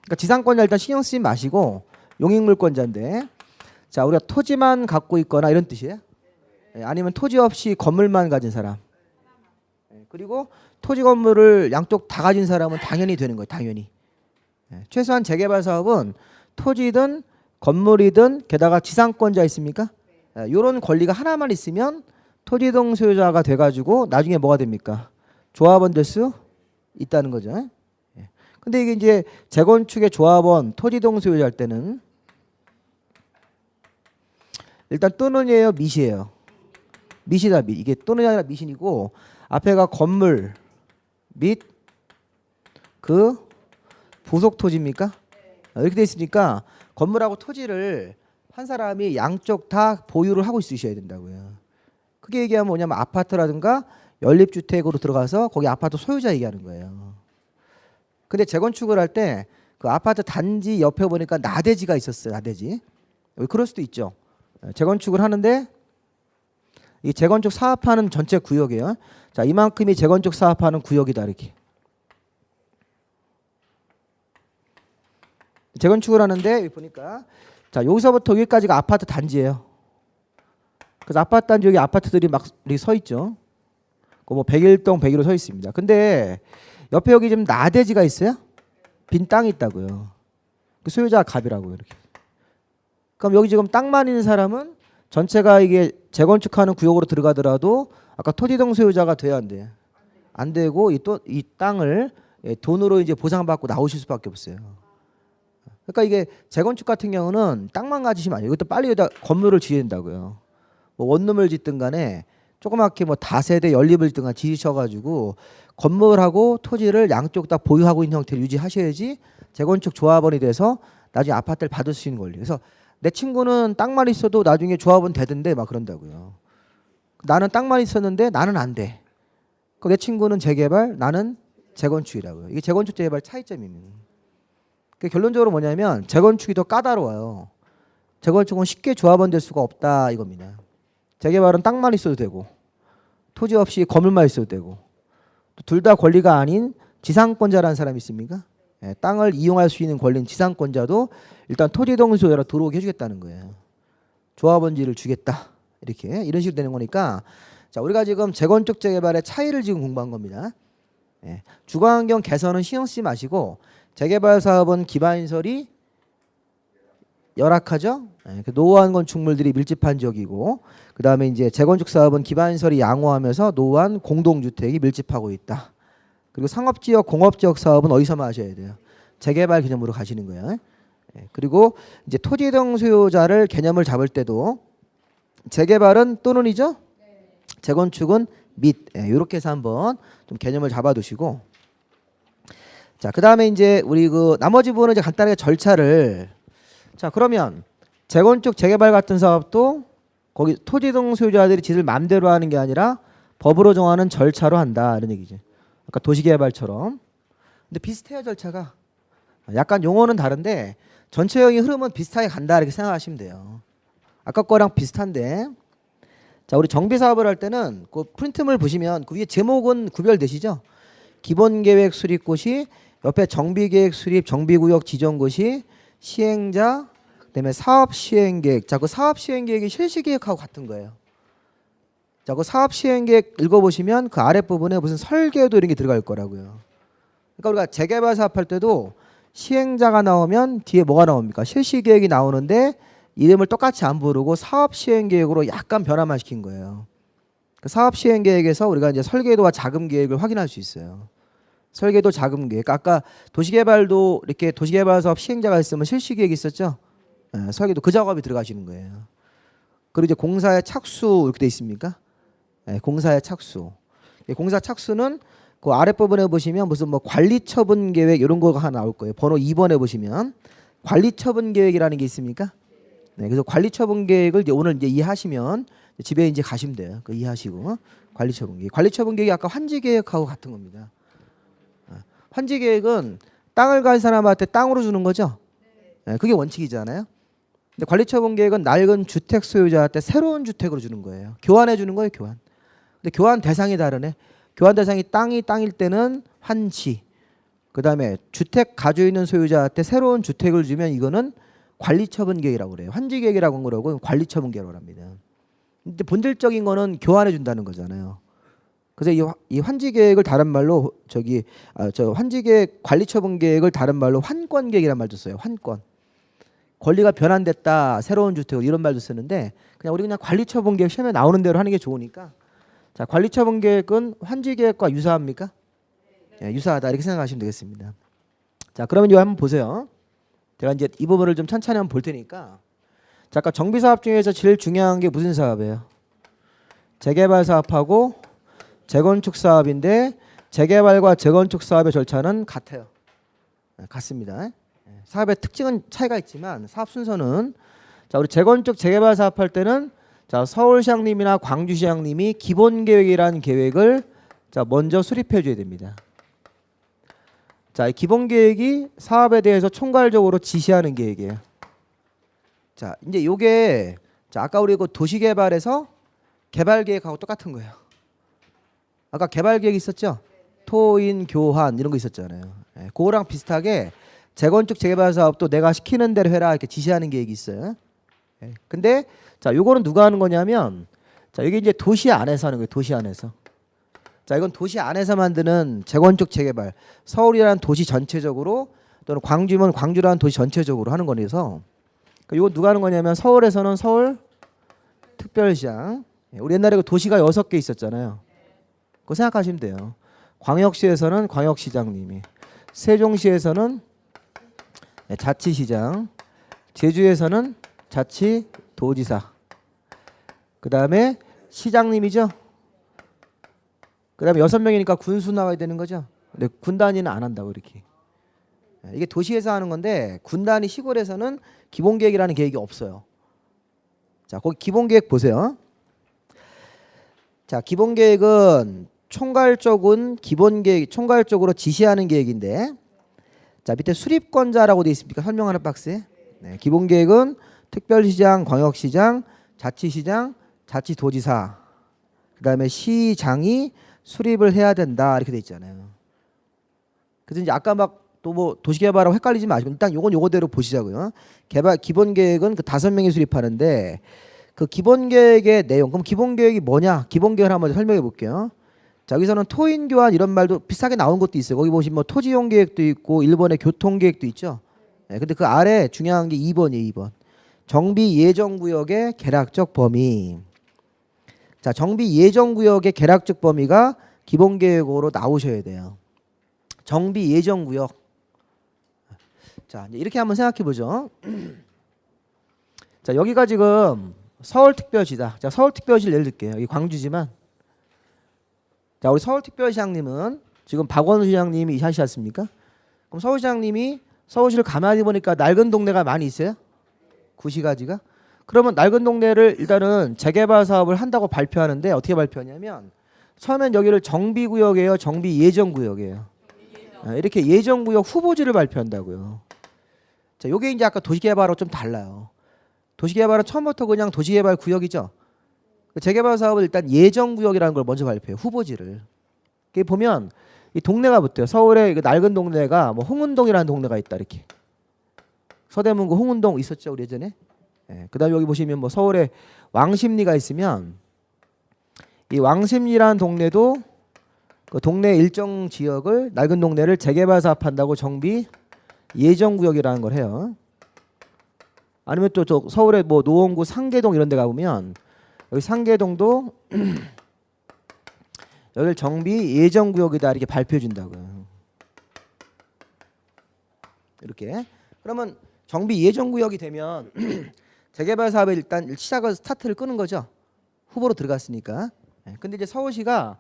Speaker 1: 그러니까 지상권자 일단 신경 쓰지 마시고 용익물권자인데 자, 우리가 토지만 갖고 있거나 이런 뜻이에요. 아니면 토지 없이 건물만 가진 사람. 그리고 토지 건물을 양쪽 다 가진 사람은 당연히 되는 거예요. 당연히. 최소한 재개발 사업은 토지든 건물이든 게다가 지상권자 있습니까? 이런 권리가 하나만 있으면 토지동 소유자가 돼가지고 나중에 뭐가 됩니까? 조합원 될 수 있다는 거죠. 근데 이게 이제 재건축의 조합원 토지동 소유자 할 때는 일단 또는이에요, 밑이에요. 밑이다, 밑. 이게 또는이 아니라 밑이고 앞에가 건물 및 그 부속 토지입니까? 이렇게 돼 있으니까 건물하고 토지를 한 사람이 양쪽 다 보유를 하고 있으셔야 된다고요. 크게 얘기하면 뭐냐면 아파트라든가 연립주택으로 들어가서 거기 아파트 소유자 얘기하는 거예요. 근데 재건축을 할 때 그 아파트 단지 옆에 보니까 나대지가 있었어요. 나대지. 그럴 수도 있죠. 재건축을 하는데 이 재건축 사업하는 전체 구역이에요. 자, 이만큼이 재건축 사업하는 구역이다 이렇게. 재건축을 하는데 여기 보니까 자, 여기서부터 여기까지가 아파트 단지예요. 그래서 아파트 단지 여기 아파트들이 막 이렇게 서 있죠. 그 뭐 101동 101호 서 있습니다. 근데 옆에 여기 지금 나대지가 있어요. 빈 땅이 있다고요. 그 소유자가 갑이라고 이렇게. 그럼 여기 지금 땅만 있는 사람은 전체가 이게 재건축하는 구역으로 들어가더라도 아까 토지동 소유자가 돼야 안 돼요? 안 되고 이 땅을 돈으로 이제 보상받고 나오실 수밖에 없어요. 그러니까 이게 재건축 같은 경우는 땅만 가지시면 안 돼요. 이것도 빨리 여기다 건물을 지어야 된다고요. 뭐 원룸을 짓든 간에 조그맣게 뭐 다세대 연립을 짓든 간에 지으셔가지고 건물하고 토지를 양쪽 다 보유하고 있는 형태를 유지하셔야지 재건축 조합원이 돼서 나중에 아파트를 받을 수 있는 권리. 그래서 내 친구는 땅만 있어도 나중에 조합원 되던데 막 그런다고요. 나는 땅만 있었는데 나는 안 돼. 내 친구는 재개발, 나는 재건축이라고요. 이게 재건축 재개발 차이점입니다. 결론적으로 뭐냐면 재건축이 더 까다로워요. 재건축은 쉽게 조합원 될 수가 없다 이겁니다. 재개발은 땅만 있어도 되고 토지 없이 건물만 있어도 되고 둘 다 권리가 아닌 지상권자라는 사람이 있습니까? 땅을 이용할 수 있는 권리는 지상권자도 일단 토지동소유자로 들어오게 해주겠다는 거예요. 조합원지를 주겠다 이렇게 이런 식으로 되는 거니까 자 우리가 지금 재건축 재개발의 차이를 지금 공부한 겁니다. 주거환경 개선은 신경 쓰지 마시고 재개발 사업은 기반시설이 열악하죠. 노후한 건축물들이 밀집한 지역이고 그 다음에 이제 재건축 사업은 기반시설이 양호하면서 노후한 공동주택이 밀집하고 있다. 그리고 상업지역, 공업지역 사업은 어디서만 하셔야 돼요? 재개발 개념으로 가시는 거예요. 그리고 이제 토지동 소유자를 개념을 잡을 때도 재개발은 또는이죠. 재건축은 및 이렇게 해서 한번 좀 개념을 잡아두시고 자 그다음에 이제 우리 그 나머지 부분은 이제 간단하게 절차를 자 그러면 재건축 재개발 같은 사업도 거기 토지동 소유자들이 지들 마음대로 하는 게 아니라 법으로 정하는 절차로 한다 이런 얘기죠. 아까 도시개발처럼. 근데 비슷해요 절차가. 약간 용어는 다른데 전체적인 흐름은 비슷하게 간다 이렇게 생각하시면 돼요. 아까 거랑 비슷한데 자 우리 정비사업을 할 때는 그 프린트물 보시면 그 위에 제목은 구별되시죠? 기본계획 수립고시 옆에 정비계획 수립 정비구역 지정고시 시행자 그다음에 사업시행계획 자 그 사업시행계획이 실시계획하고 같은 거예요. 자 그 사업시행계획 읽어보시면 그 아랫부분에 무슨 설계도 이런 게 들어갈 거라고요. 그러니까 우리가 재개발 사업할 때도 시행자가 나오면 뒤에 뭐가 나옵니까? 실시계획이 나오는데 이름을 똑같이 안 부르고 사업시행계획으로 약간 변화만 시킨 거예요. 그 사업시행계획에서 우리가 이제 설계도와 자금계획을 확인할 수 있어요. 설계도 자금계획. 아까 도시개발도 이렇게 도시개발 사업 시행자가 있으면 실시계획이 있었죠. 설계도 그 작업이 들어가시는 거예요. 그리고 이제 공사의 착수 이렇게 돼 있습니까? 공사의 착수. 공사 착수는 그 아랫부분에 보시면 무슨 뭐 관리처분계획 이런 거가 하나 나올 거예요. 번호 2번에 보시면 관리처분계획이라는 게 있습니까? 그래서 관리처분계획을 이제 오늘 이제 이해하시면 집에 이제 가시면 돼요. 그 이해하시고 관리처분계획. 관리처분계획이 아까 환지계획하고 같은 겁니다. 환지계획은 땅을 간 사람한테 땅으로 주는 거죠. 그게 원칙이잖아요. 근데 관리처분계획은 낡은 주택 소유자한테 새로운 주택으로 주는 거예요. 교환해 주는 거예요, 교환. 근데 교환 대상이 다르네. 교환 대상이 땅일 때는 환지. 그다음에 주택 가지고 있는 소유자한테 새로운 주택을 주면 이거는 관리처분계획이라고 그래요. 환지계획이라고 한 거라고 관리처분계획이라고 합니다. 근데 본질적인 거는 교환해 준다는 거잖아요. 그래서 이 환지계획을 다른 말로 환지계획 관리처분계획을 다른 말로 환권계획이라는 말도 써요. 환권. 권리가 변환됐다. 새로운 주택 이런 말도 쓰는데 우리 그냥 관리처분계획 시험에 나오는 대로 하는 게 좋으니까 자 관리처분계획은 환지계획과 유사합니까? 유사하다 이렇게 생각하시면 되겠습니다. 자 그러면 이거 한번 보세요. 제가 이제 이 부분을 좀 천천히 한번 볼 테니까 자 아까 정비사업 중에서 제일 중요한 게 무슨 사업이에요? 재개발 사업하고 재건축 사업인데 재개발과 재건축 사업의 절차는 같아요. 같습니다. 사업의 특징은 차이가 있지만 사업 순서는 자 우리 재건축 재개발 사업할 때는 자 서울시장님이나 광주시장님이 기본계획이라는 계획을 자 먼저 수립해 줘야 됩니다. 자, 이 기본계획이 사업에 대해서 총괄적으로 지시하는 계획이에요. 자, 이제 요게 자 아까 우리 그 도시개발에서 개발계획하고 똑같은 거예요. 아까 개발계획 있었죠? 토인, 교환 이런 거 있었잖아요. 그거랑 비슷하게 재건축 재개발 사업도 내가 시키는 대로 해라 이렇게 지시하는 계획이 있어요. 근데 자 요거는 누가 하는 거냐면 자 이게 이제 도시 안에서 하는 거예요. 도시 안에서. 자 이건 도시 안에서 만드는 재건축 재개발. 서울이라는 도시 전체적으로 또는 광주면 광주라는 도시 전체적으로 하는 거라서 이건 누가 하는 거냐면 서울에서는 서울 특별시장. 우리 옛날에 그 도시가 6개 있었잖아요. 그거 생각하시면 돼요. 광역시에서는 광역시장님이, 세종시에서는 자치시장, 제주에서는 자치도지사, 그 다음에 시장님이죠. 그 다음에 6명이니까 군수 나와야 되는 거죠. 근데 군 단위는 안 한다고 이렇게. 이게 도시에서 하는 건데 군 단위 시골에서는 기본계획이라는 계획이 없어요. 자, 거기 기본계획 보세요. 자, 기본계획은 총괄적인 기본계획, 총괄적으로 지시하는 계획인데, 자 밑에 수립권자라고 되어 있습니까? 설명하는 박스에. 네, 기본계획은 특별시장, 광역시장, 자치시장, 자치도지사, 그 다음에 시장이 수립을 해야 된다 이렇게 돼 있잖아요. 그래서 이제 아까 막 또 뭐 도시개발하고 헷갈리지 마시고 일단 요건 요거대로 보시자고요. 개발 기본계획은 그 5명이 수립하는데 그 기본계획의 내용, 그럼 기본계획이 뭐냐? 기본계획을 한번 설명해 볼게요. 자, 여기서는 토인교환 이런 말도 비싸게 나온 것도 있어요. 거기 보시면 뭐 토지용 계획도 있고 일본의 교통 계획도 있죠. 네, 근데 그 아래 중요한 게 2번이에요. 2번. 정비 예정구역의 개략적 범위. 자, 정비 예정구역의 개략적 범위가 기본계획으로 나오셔야 돼요. 정비 예정구역. 자, 이제 이렇게 한번 생각해 보죠. 자, 여기가 지금 서울특별시다. 자, 서울특별시를 예를 들게요. 여기 광주지만. 자, 우리 서울특별시장님은 지금 박원순 시장님이 하시지 않습니까? 그럼 서울시장님이 서울시를 가만히 보니까 낡은 동네가 많이 있어요? 구시가지가? 그러면 낡은 동네를 일단은 재개발 사업을 한다고 발표하는데 어떻게 발표하냐면 처음엔 여기를 정비구역이에요? 정비예정구역이에요? 이렇게 예정구역 후보지를 발표한다고요. 자, 요게 이제 아까 도시개발하고 좀 달라요. 도시개발은 처음부터 그냥 도시개발 구역이죠. 재개발 사업을 일단 예정구역이라는 걸 먼저 발표해요. 후보지를. 여기 보면 이 동네가 붙어요. 서울에 낡은 동네가 뭐 홍은동이라는 동네가 있다 이렇게. 서대문구 홍은동 있었죠 우리 예전에. 예, 그다음 여기 보시면 뭐 서울에 왕십리가 있으면 이 왕십리라는 동네도 그 동네 일정 지역을 낡은 동네를 재개발 사업한다고 정비 예정구역이라는 걸 해요. 아니면 또 저 서울에 뭐 노원구 상계동 이런 데 가보면 여기 상계동도 여기를 정비 예정구역이다 이렇게 발표해 준다고요. 이렇게. 그러면 정비 예정구역이 되면 재개발 사업에 일단 시작을 스타트를 끄는 거죠. 후보로 들어갔으니까. 근데 이제 서울시가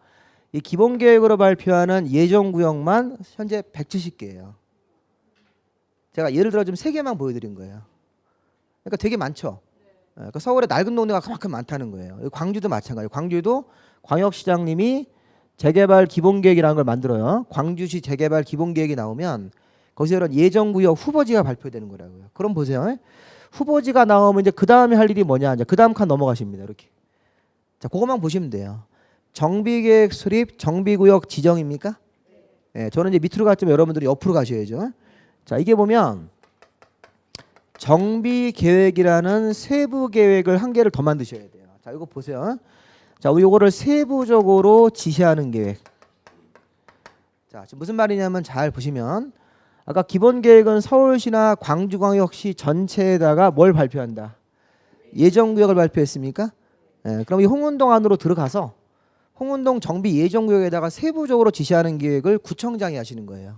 Speaker 1: 이 기본계획으로 발표하는 예정구역만 현재 170개예요. 제가 예를 들어 좀 3개만 보여드린 거예요. 그러니까 되게 많죠. 그러니까 서울에 낡은 동네가 그만큼 많다는 거예요. 광주도 마찬가지예요. 광주도 광역시장님이 재개발 기본계획이라는 걸 만들어요. 광주시 재개발 기본계획이 나오면 거기서 이런 예정구역 후보지가 발표되는 거라고요. 그럼 보세요. 후보지가 나오면 이제 그 다음에 할 일이 뭐냐? 이제 그 다음 칸 넘어가십니다. 이렇게. 자, 그것만 보시면 돼요. 정비계획 수립, 정비구역 지정입니까? 네, 저는 이제 밑으로 갔지만 여러분들이 옆으로 가셔야죠. 자, 이게 보면 정비계획이라는 세부 계획을 한 개를 더 만드셔야 돼요. 자, 이거 보세요. 자, 이거를 세부적으로 지시하는 계획. 자, 지금 무슨 말이냐면 잘 보시면 아까 기본계획은 서울시나 광주광역시 전체에다가 뭘 발표한다? 예정구역을 발표했습니까? 네, 그럼 이 홍은동 안으로 들어가서 홍은동 정비 예정구역에다가 세부적으로 지시하는 계획을 구청장이 하시는 거예요.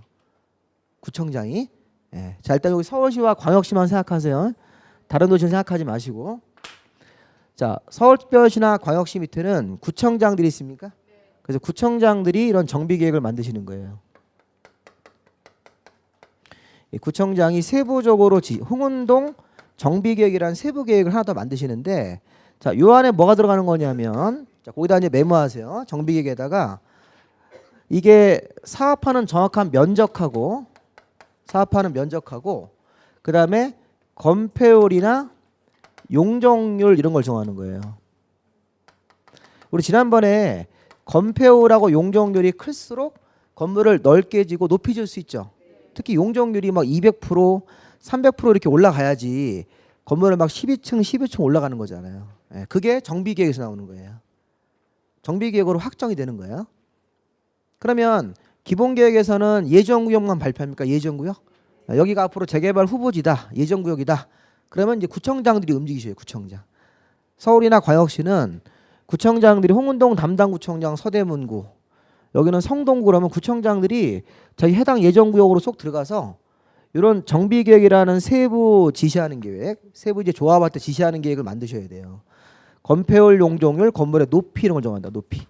Speaker 1: 구청장이. 네. 자, 일단 여기 서울시와 광역시만 생각하세요. 다른 도시는 생각하지 마시고. 자, 서울특별시나 광역시 밑에는 구청장들이 있습니까? 그래서 구청장들이 이런 정비계획을 만드시는 거예요. 이 구청장이 세부적으로 홍은동 정비계획이라는 세부계획을 하나 더 만드시는데, 자, 요 안에 뭐가 들어가는 거냐면, 자, 거기다 이제 메모하세요. 정비계획에다가 이게 사업하는 정확한 면적하고 그 다음에 건폐율이나 용적률 이런 걸 정하는 거예요. 우리 지난번에 건폐율하고 용적률이 클수록 건물을 넓게 지고 높이 질 수 있죠. 특히 용적률이 막 200%, 300% 이렇게 올라가야지 건물을 막 12층, 12층 올라가는 거잖아요. 그게 정비계획에서 나오는 거예요. 정비계획으로 확정이 되는 거예요. 그러면 기본계획에서는 예정구역만 발표합니까? 예정구역? 여기가 앞으로 재개발 후보지다. 예정구역이다. 그러면 이제 구청장들이 움직이셔요. 구청장. 서울이나 광역시는 구청장들이 홍은동 담당구청장 서대문구, 여기는 성동구 그러면 구청장들이 자기 해당 예정구역으로 쏙 들어가서 이런 정비계획이라는 세부 지시하는 계획, 세부 이제 조합한테 지시하는 계획을 만드셔야 돼요. 건폐율, 용적률, 건물의 높이 이런 걸 정한다. 높이.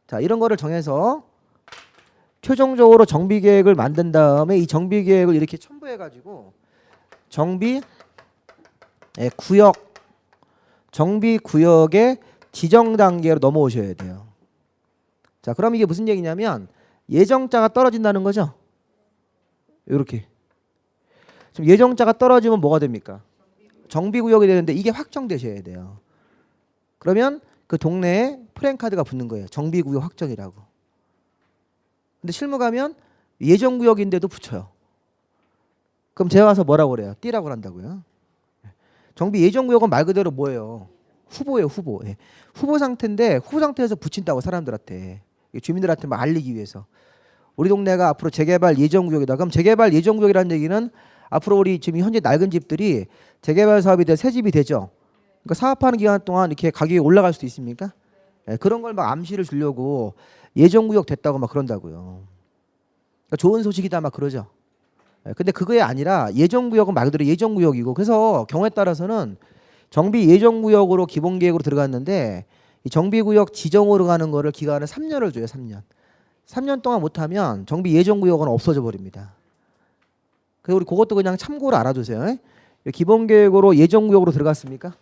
Speaker 1: 자, 이런 거를 정해서 최종적으로 정비계획을 만든 다음에 이 정비계획을 이렇게 첨부해가지고 정비 구역, 정비구역의 지정 단계로 넘어오셔야 돼요. 자, 그럼 이게 무슨 얘기냐면 예정자가 떨어진다는 거죠. 이렇게. 지금 예정자가 떨어지면 뭐가 됩니까? 정비구역이 되는데 이게 확정되셔야 돼요. 그러면 그 동네에 프랜카드가 붙는 거예요. 정비구역 확정이라고. 근데 실무 가면 예정구역인데도 붙여요. 그럼 제가 가서 뭐라고 그래요? 띠라고 한다고요. 정비 예정구역은 말 그대로 뭐예요? 후보예요. 후보. 예. 후보 상태인데 후보 상태에서 붙인다고 사람들한테. 주민들한테 막 알리기 위해서. 우리 동네가 앞으로 재개발 예정구역이다. 그럼 재개발 예정구역이라는 얘기는 앞으로 우리 지금 현재 낡은 집들이 재개발 사업이 돼 새 집이 되죠. 그러니까 사업하는 기간 동안 이렇게 가격이 올라갈 수도 있습니까? 예, 그런 걸 막 암시를 주려고 예정구역 됐다고 막 그런다고요. 그러니까 좋은 소식이다 막 그러죠. 예, 근데 그게 아니라 예정구역은 말 그대로 예정구역이고 그래서 경우에 따라서는 정비 예정구역으로 기본계획으로 들어갔는데 이 정비구역 지정으로 가는 거를 기간을 3년을 줘요. 3년. 3년 동안 못하면 정비 예정구역은 없어져 버립니다. 그래서 우리 그것도 그냥 참고로 알아두세요. 기본계획으로 예정구역으로 들어갔습니까?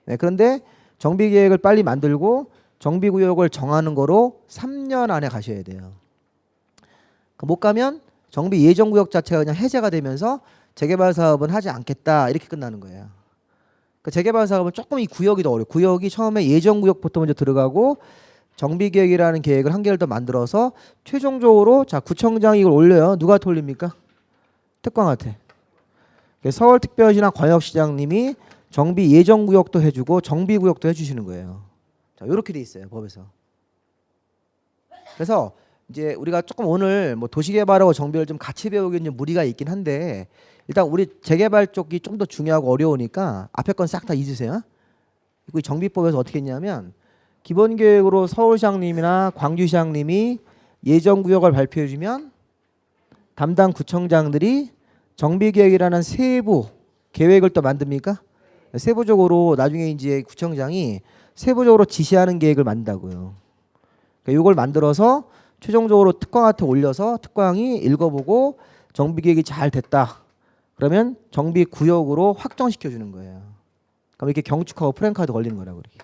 Speaker 1: 네, 그런데 정비계획을 빨리 만들고 정비구역을 정하는 거로 3년 안에 가셔야 돼요. 못 가면 정비 예정구역 자체가 그냥 해제가 되면서 재개발 사업은 하지 않겠다 이렇게 끝나는 거예요. 그 재개발 사업은 조금 이 구역이 더 어려워요. 구역이 처음에 예정구역부터 먼저 들어가고 정비계획이라는 계획을 한 개를 더 만들어서 최종적으로 자 구청장이 이걸 올려요. 누가 올립니까? 특광한테. 서울특별시나 광역시장님이 정비 예정구역도 해주고 정비구역도 해주시는 거예요. 자, 이렇게 돼 있어요 법에서. 그래서 이제 우리가 조금 오늘 뭐 도시개발하고 정비를 좀 같이 배우기는 좀 무리가 있긴 한데 일단 우리 재개발 쪽이 좀 더 중요하고 어려우니까 앞에 건 싹 다 잊으세요. 그리고 정비법에서 어떻게 했냐면 기본계획으로 서울시장님이나 광주시장님이 예정구역을 발표해 주면 담당 구청장들이 정비계획이라는 세부 계획을 또 만듭니까? 세부적으로 나중에 이제 구청장이 세부적으로 지시하는 계획을 만든다고요. 그러니까 이걸 만들어서 최종적으로 특광한테 올려서 특광이 읽어보고 정비계획이 잘 됐다. 그러면 정비구역으로 확정시켜 주는 거예요. 그럼 이렇게 경축하고 프랜카드 걸리는 거라고 그렇게.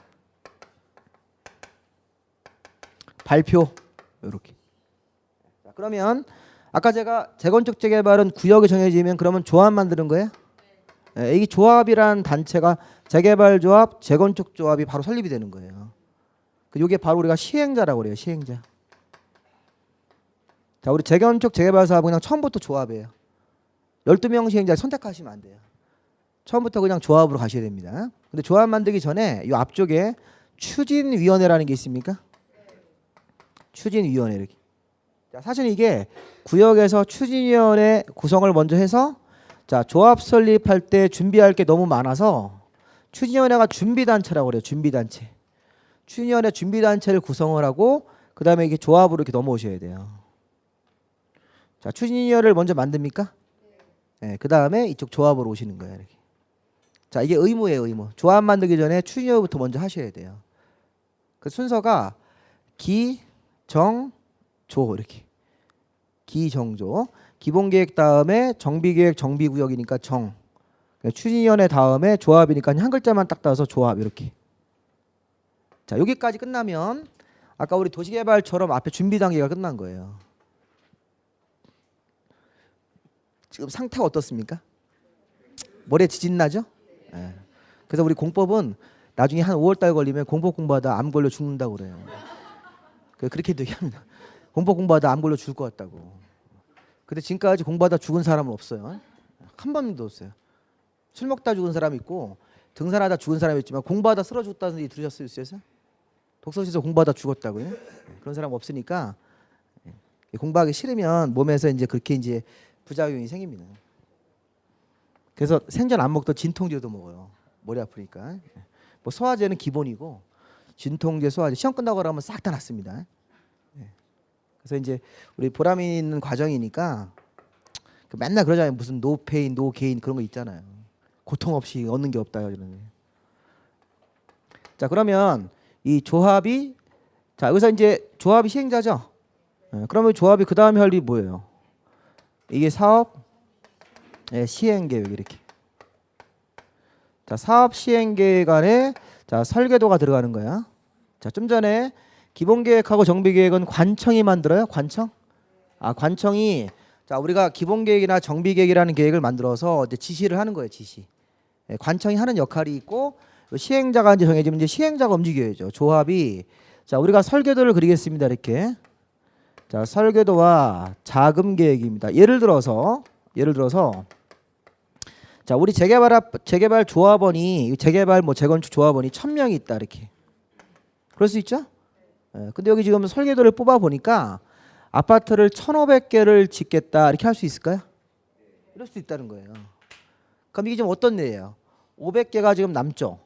Speaker 1: 발표 이렇게. 자, 그러면 아까 제가 재건축 재개발은 구역이 정해지면 그러면 조합 만드는 거예요? 네, 이 조합이란 단체가 재개발조합, 재건축조합이 바로 설립이 되는 거예요. 이게 바로 우리가 시행자라고 그래요. 시행자. 자, 우리 재건축 재개발 사업은 그냥 처음부터 조합이에요. 12명 시행자 선택하시면 안 돼요. 처음부터 그냥 조합으로 가셔야 됩니다. 근데 조합 만들기 전에 이 앞쪽에 추진위원회라는 게 있습니까? 추진위원회 이렇게. 자, 사실 이게 구역에서 추진위원회 구성을 먼저 해서 자 조합 설립할 때 준비할 게 너무 많아서 추진위원회가 준비단체라고 그래요. 준비단체. 추진위원회 준비단체를 구성을 하고 그 다음에 이게 조합으로 이렇게 넘어오셔야 돼요. 자 추진위원회를 먼저 만듭니까? 네, 그 다음에 이쪽 조합으로 오시는 거예요. 이렇게. 자 이게 의무예요. 의무. 조합 만들기 전에 추진위원회부터 먼저 하셔야 돼요. 그 순서가 기, 정, 조 이렇게. 기, 정, 조. 기본계획 다음에 정비계획 정비구역이니까 정. 추진위원회 다음에 조합이니까 한 글자만 딱 따서 조합 이렇게. 자 여기까지 끝나면 아까 우리 도시개발처럼 앞에 준비 단계가 끝난 거예요. 지금 상태가 어떻습니까? 머리에 지진 나죠? 네. 그래서 우리 공법은 나중에 한 5월달 걸리면 공법 공부하다 암 걸려 죽는다고 그래요. 그렇게 얘기합니다. 공법 공부하다 암 걸려 죽을 것 같다고. 근데 지금까지 공부하다 죽은 사람은 없어요. 한 번도 없어요. 술 먹다 죽은 사람이 있고 등산하다 죽은 사람이 있지만 공부하다 쓰러져 죽다는 얘기 들으셨어요? 독서실에서 공부하다 죽었다고요? 그런 사람 없으니까 공부하기 싫으면 몸에서 이제 그렇게 이제 부작용이 생깁니다. 그래서 생전 안 먹던 진통제도 먹어요. 머리 아프니까. 뭐 소화제는 기본이고 진통제, 소화제 시험 끝나고 하면 싹 다 낫습니다. 그래서 이제 우리 보람이 있는 과정이니까 맨날 그러잖아요. 무슨 노 페인, 노 게인 그런 거 있잖아요. 고통 없이 얻는 게 없다 이러는. 자, 그러면 이 조합이 자, 여기서 이제 조합이 시행자죠. 그러면 조합이 그 다음에 할 일이 뭐예요? 이게 사업 시행 계획 이렇게. 자, 사업 시행 계획 안에 자, 설계도가 들어가는 거야. 자, 좀 전에 기본 계획하고 정비 계획은 관청이 만들어요. 관청? 관청이 자, 우리가 기본 계획이나 정비 계획이라는 계획을 만들어서 이제 지시를 하는 거예요. 지시. 관청이 하는 역할이 있고 시행자가 이제 정해지면 이제 시행자가 움직여야죠. 조합이 자, 우리가 설계도를 그리겠습니다. 이렇게. 자, 설계도와 자금 계획입니다. 예를 들어서 자, 우리 재개발 조합원이 재개발 뭐 재건축 조합원이 1000명이 있다 이렇게. 그럴 수 있죠? 근데 여기 지금 설계도를 뽑아 보니까 아파트를 1500개를 짓겠다 이렇게 할 수 있을까요? 이럴 수 있다는 거예요. 그럼 이게 지금 어떤 예예요? 500개가 지금 남죠.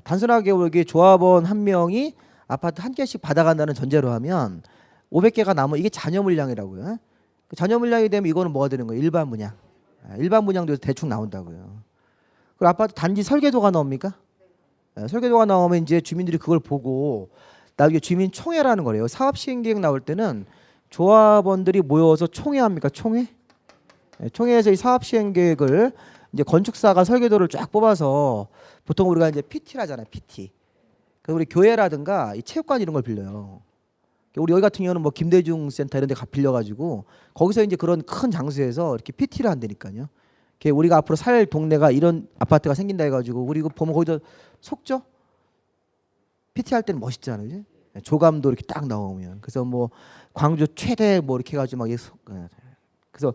Speaker 1: 단순하게 여기 조합원 한 명이 아파트 한 개씩 받아간다는 전제로 하면 500개가 남은 이게 잔여 물량이라고요. 잔여 물량이 되면 이거는 뭐가 되는 거예요? 일반 분양. 일반 분양도 대충 나온다고요. 그리고 아파트 단지 설계도가 나옵니까? 설계도가 나오면 이제 주민들이 그걸 보고 나중에 주민 총회라는 거래요. 사업 시행 계획 나올 때는 조합원들이 모여서 총회합니까? 총회? 총회에서 이 사업 시행 계획을 이제 건축사가 설계도를 쫙 뽑아서 보통 우리가 이제 PT라잖아요. PT. 그래서 우리 교회라든가 이 체육관 이런 걸 빌려요. 우리 여기 같은 경우는 뭐 김대중 센터 이런 데 빌려가지고 거기서 이제 그런 큰 장소에서 이렇게 PT를 한다니까요. 우리가 앞으로 살 동네가 이런 아파트가 생긴다 해가지고 우리 이거 보면 거기서 속죠? PT 할 때는 멋있잖아요. 그지? 조감도 이렇게 딱 나오면. 그래서 뭐 광주 최대 뭐 이렇게 해가지고 막 그래서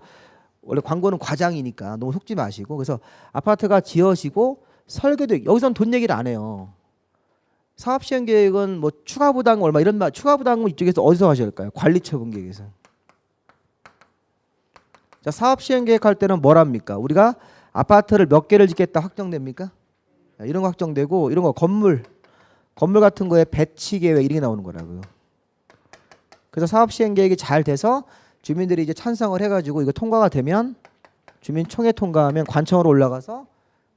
Speaker 1: 원래 광고는 과장이니까 너무 속지 마시고 그래서 아파트가 지어지고 설계도 여기서는 돈 얘기를 안 해요. 사업 시행 계획은 뭐 추가 부담 얼마 이런 말 추가 부담은 이쪽에서 어디서 하셔야 할까요? 관리 처분 계획에서. 자, 사업 시행 계획할 때는 뭘 합니까? 우리가 아파트를 몇 개를 짓겠다 확정됩니까? 이런 거 확정되고 이런 거 건물 같은 거에 배치 계획 이런 게 나오는 거라고요. 그래서 사업 시행 계획이 잘 돼서 주민들이 이제 찬성을 해가지고 이거 통과가 되면 주민총회 통과하면 관청으로 올라가서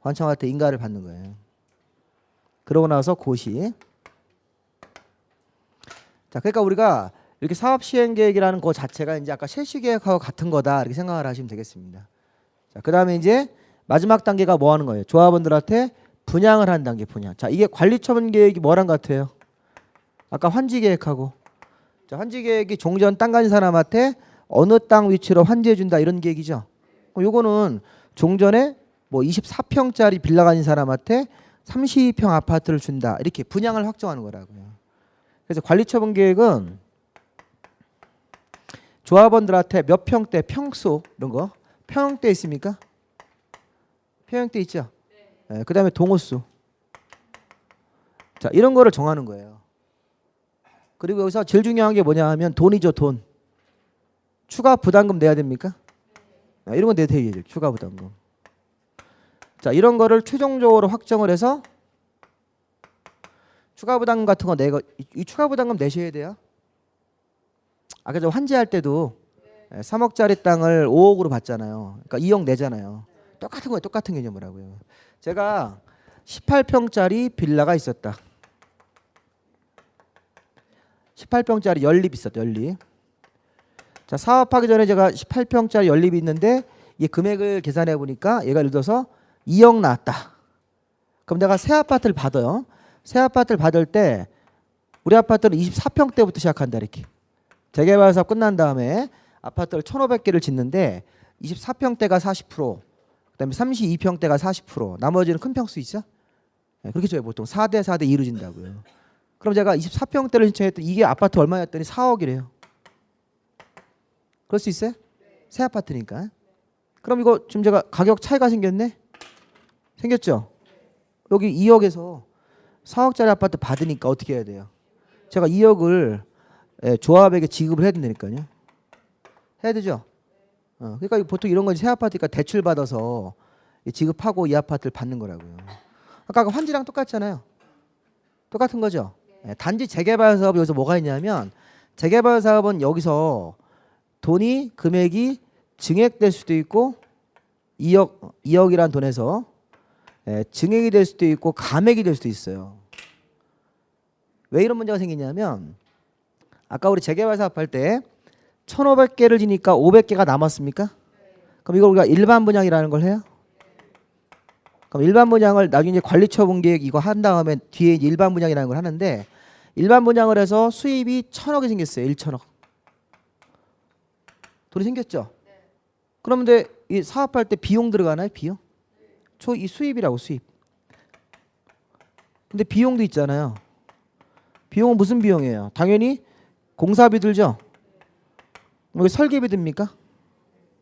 Speaker 1: 관청한테 인가를 받는 거예요. 그러고 나서 고시. 자, 그러니까 우리가 이렇게 사업 시행 계획이라는 거 자체가 이제 아까 실시 계획하고 같은 거다 이렇게 생각을 하시면 되겠습니다. 자, 그다음에 이제 마지막 단계가 뭐 하는 거예요? 조합원들한테 분양을 한 단계 분양. 자, 이게 관리처분 계획이 뭐랑 같아요? 아까 환지 계획하고. 자, 환지 계획이 종전 땅 가진 사람한테 어느 땅 위치로 환지해 준다 이런 계획이죠. 요거는 종전에 뭐 24평짜리 빌라 가진 사람한테 32평 아파트를 준다 이렇게 분양을 확정하는 거라고요. 그래서 관리처분 계획은 조합원들한테 몇 평대 평수 이런 거 평형대 있습니까? 평형대 있죠. 네, 그다음에 동호수. 자, 이런 거를 정하는 거예요. 그리고 여기서 제일 중요한 게 뭐냐 하면 돈이죠. 돈. 추가 부담금 내야 됩니까? 이런 건 내야 돼요. 추가 부담금. 자, 이런 거를 최종적으로 확정을 해서 추가 부담금 같은 거 내고 이 추가 부담금 내셔야 돼요. 아까 저 환지할 때도 3억짜리 땅을 5억으로 받잖아요. 그러니까 2억 내잖아요. 똑같은 거예요. 똑같은 개념이라고요. 제가 18평짜리 빌라가 있었다. 18평짜리 연립 있었다. 연립. 자, 사업하기 전에 제가 18평짜리 연립이 있는데 이 금액을 계산해 보니까 얘가 예를 들어서 2억 나왔다. 그럼 내가 새 아파트를 받아요. 새 아파트를 받을 때 우리 아파트는 24평대부터 시작한다 이렇게. 재개발 사업 끝난 다음에 아파트를 1500개를 짓는데 24평대가 40%, 그다음에 32평대가 40%, 나머지는 큰 평수 있어? 네, 그렇게 줘요. 보통 4대 4대 2로 진다고요. 그럼 제가 24평대를 신청했더니 이게 아파트 얼마였더니 4억이래요. 그럴 수 있어요? 새 아파트니까. 그럼 이거 지금 제가 가격 차이가 생겼네? 생겼죠? 여기 2억에서 4억짜리 아파트 받으니까 어떻게 해야 돼요? 제가 2억을 조합에게 지급을 해야 된다니까요. 해야 되죠? 그러니까 보통 이런 건 새 아파트니까 대출 받아서 지급하고 이 아파트를 받는 거라고요. 아까 그 환지랑 똑같잖아요. 똑같은 거죠? 단지 재개발 사업 여기서 뭐가 있냐면 재개발 사업은 여기서 돈이 금액이 증액될 수도 있고 2억이란 돈에서 증액이 될 수도 있고 감액이 될 수도 있어요. 왜 이런 문제가 생기냐면 아까 우리 재개발 사업할 때 1,500개를 지니까 500개가 남았습니까? 그럼 이걸 우리가 일반 분양이라는 걸 해요? 그럼 일반 분양을 나중에 이제 관리처분 계획 이거 한 다음에 뒤에 이제 일반 분양이라는 걸 하는데 일반 분양을 해서 수입이 1,000억이 생겼어요. 1,000억. 돈이 생겼죠? 그런데 이 사업할 때 비용 들어가나요? 비용? 이 수입이라고 수입. 근데 비용도 있잖아요. 비용은 무슨 비용이에요? 당연히 공사비 들죠? 뭐 설계비 듭니까?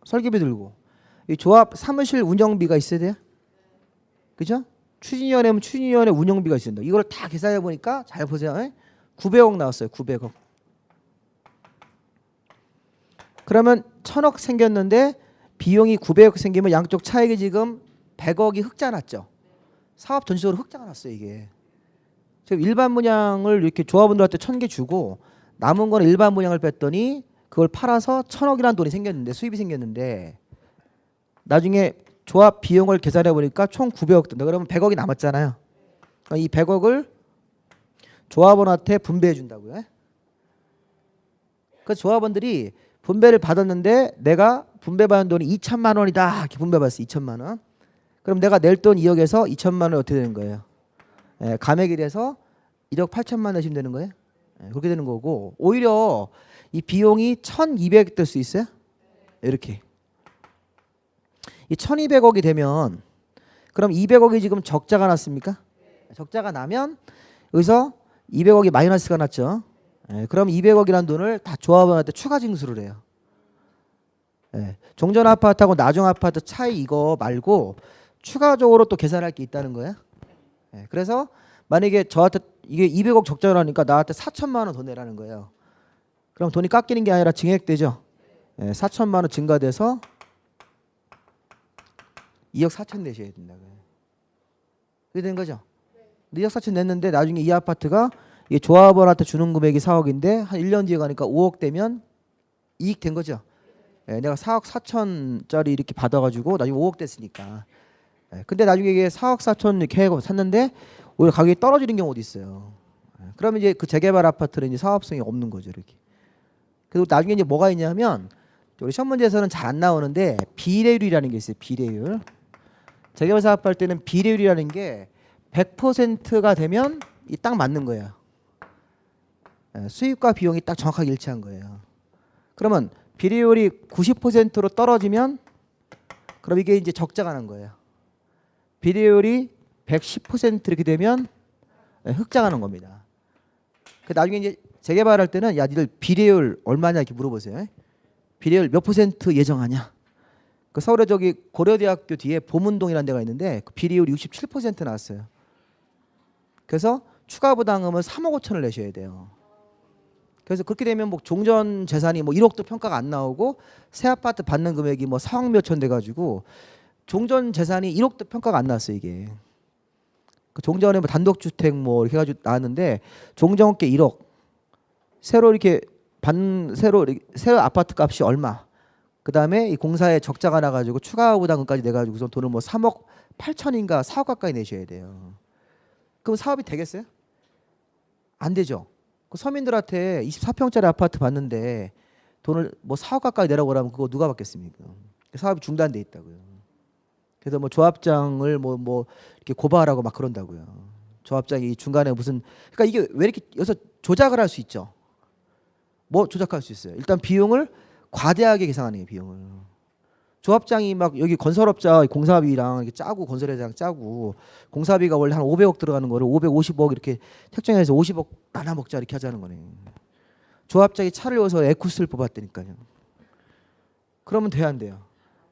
Speaker 1: 설계비 들고. 이 조합 사무실 운영비가 있어야 돼요? 그죠? 추진위원회면 추진위원회 운영비가 있습니다. 이걸 다 계산해 보니까 잘 보세요. 900억 나왔어요. 900억. 그러면 1,000억 생겼는데 비용이 900억 생기면 양쪽 차익이 지금 100억이 흑자 났죠. 사업 전체적으로 흑자가 났어요. 이게. 지금 일반 분양을 이렇게 조합원들한테 1,000개 주고 남은 거는 일반 분양을 뺐더니 그걸 팔아서 1,000억이라는 돈이 생겼는데 수입이 생겼는데 나중에 조합 비용을 계산해 보니까 총 900억 든다. 그러면 100억이 남았잖아요. 이 100억을 조합원한테 분배해 준다고요. 그 조합원들이 분배를 받았는데 내가 분배받은 돈이 2천만 원이다. 이렇게 분배받았어. 2천만 원. 그럼 내가 낼 돈 2억에서 2천만 원이 어떻게 되는 거예요? 감액이 돼서 1억 8천만 내시면 되는 거예요. 그렇게 되는 거고 오히려 이 비용이 1,200 될 수 있어요. 이렇게. 이 1,200억이 되면 그럼 200억이 지금 적자가 났습니까? 적자가 나면 여기서 200억이 마이너스가 났죠. 그럼 200억이라는 돈을 다 조합원한테 추가 징수를 해요. 종전 아파트하고 나중 아파트 차이 이거 말고 추가적으로 또 계산할 게 있다는 거예요. 그래서 만약에 저한테 이게 200억 적자라니까 나한테 4천만 원 더 내라는 거예요. 그럼 돈이 깎이는 게 아니라 증액되죠. 4천만 원 증가돼서 2억 4천 내셔야 된다고요. 그게 된 거죠. 2억 4천 냈는데 나중에 이 아파트가 이게 조합원한테 주는 금액이 4억인데 한 1년 뒤에 가니까 5억 되면 이익 된 거죠. 내가 4억 4천짜리 이렇게 받아가지고 나중에 5억 됐으니까. 근데 나중에 이게 4억 4천 이렇게 해고 샀는데 오히려 가격이 떨어지는 경우도 있어요. 그러면 이제 그 재개발 아파트는 이제 사업성이 없는 거죠. 이렇게. 그리고 나중에 이제 뭐가 있냐면 우리 시험 문제에서는 잘 안 나오는데 비례율이라는 게 있어요. 비례율. 재개발 사업할 때는 비례율이라는 게 100%가 되면 이 딱 맞는 거예요. 수입과 비용이 딱 정확하게 일치한 거예요. 그러면 비례율이 90%로 떨어지면 그럼 이게 이제 적자가 난 거예요. 비례율이 110% 이렇게 되면 흑자가 난 겁니다. 그 나중에 이제 재개발할 때는 야 니들 비례율 얼마냐 이렇게 물어보세요. 비례율 몇 % 예정하냐? 그 서울에 저기 고려대학교 뒤에 보문동이라는 데가 있는데 그 비례율이 67% 나왔어요. 그래서 추가 부담금을 3억 5천을 내셔야 돼요. 그래서 그렇게 되면 뭐 종전 재산이 뭐 1억도 평가가 안 나오고 새 아파트 받는 금액이 뭐 4억 몇천 돼 가지고 종전 재산이 1억도 평가가 안 나왔어요, 이게. 그 종전에 뭐 단독주택 뭐 이렇게 해가지고 나왔는데 종전업계 1억 새로 이렇게 새로 아파트 값이 얼마 그 다음에 이 공사에 적자가 나가지고 추가 부담금까지 내가지고서 돈을 뭐 3억 8천인가 4억 가까이 내셔야 돼요. 그럼 사업이 되겠어요? 안 되죠. 그 서민들한테 24평짜리 아파트 받는데 돈을 뭐 4억 가까이 내라고 그러면 그거 누가 받겠습니까? 사업이 중단돼 있다고요. 그래서 뭐 조합장을 뭐 이렇게 고발하고 막 그런다고요. 조합장이 중간에 무슨 그러니까 이게 왜 이렇게 여기서 조작을 할 수 있죠? 뭐 조작할 수 있어요? 일단 비용을 과대하게 계산하는 게 비용을. 조합장이 막 여기 건설업자 공사비랑 이렇게 짜고 건설회장 짜고 공사비가 원래 한 500억 들어가는 거를 550억 이렇게 책정해서 50억 나눠 먹자 이렇게 하자는 거네. 조합장이 차를 여서 에쿠스를 뽑았다니까요. 그러면 돼야 안 돼요?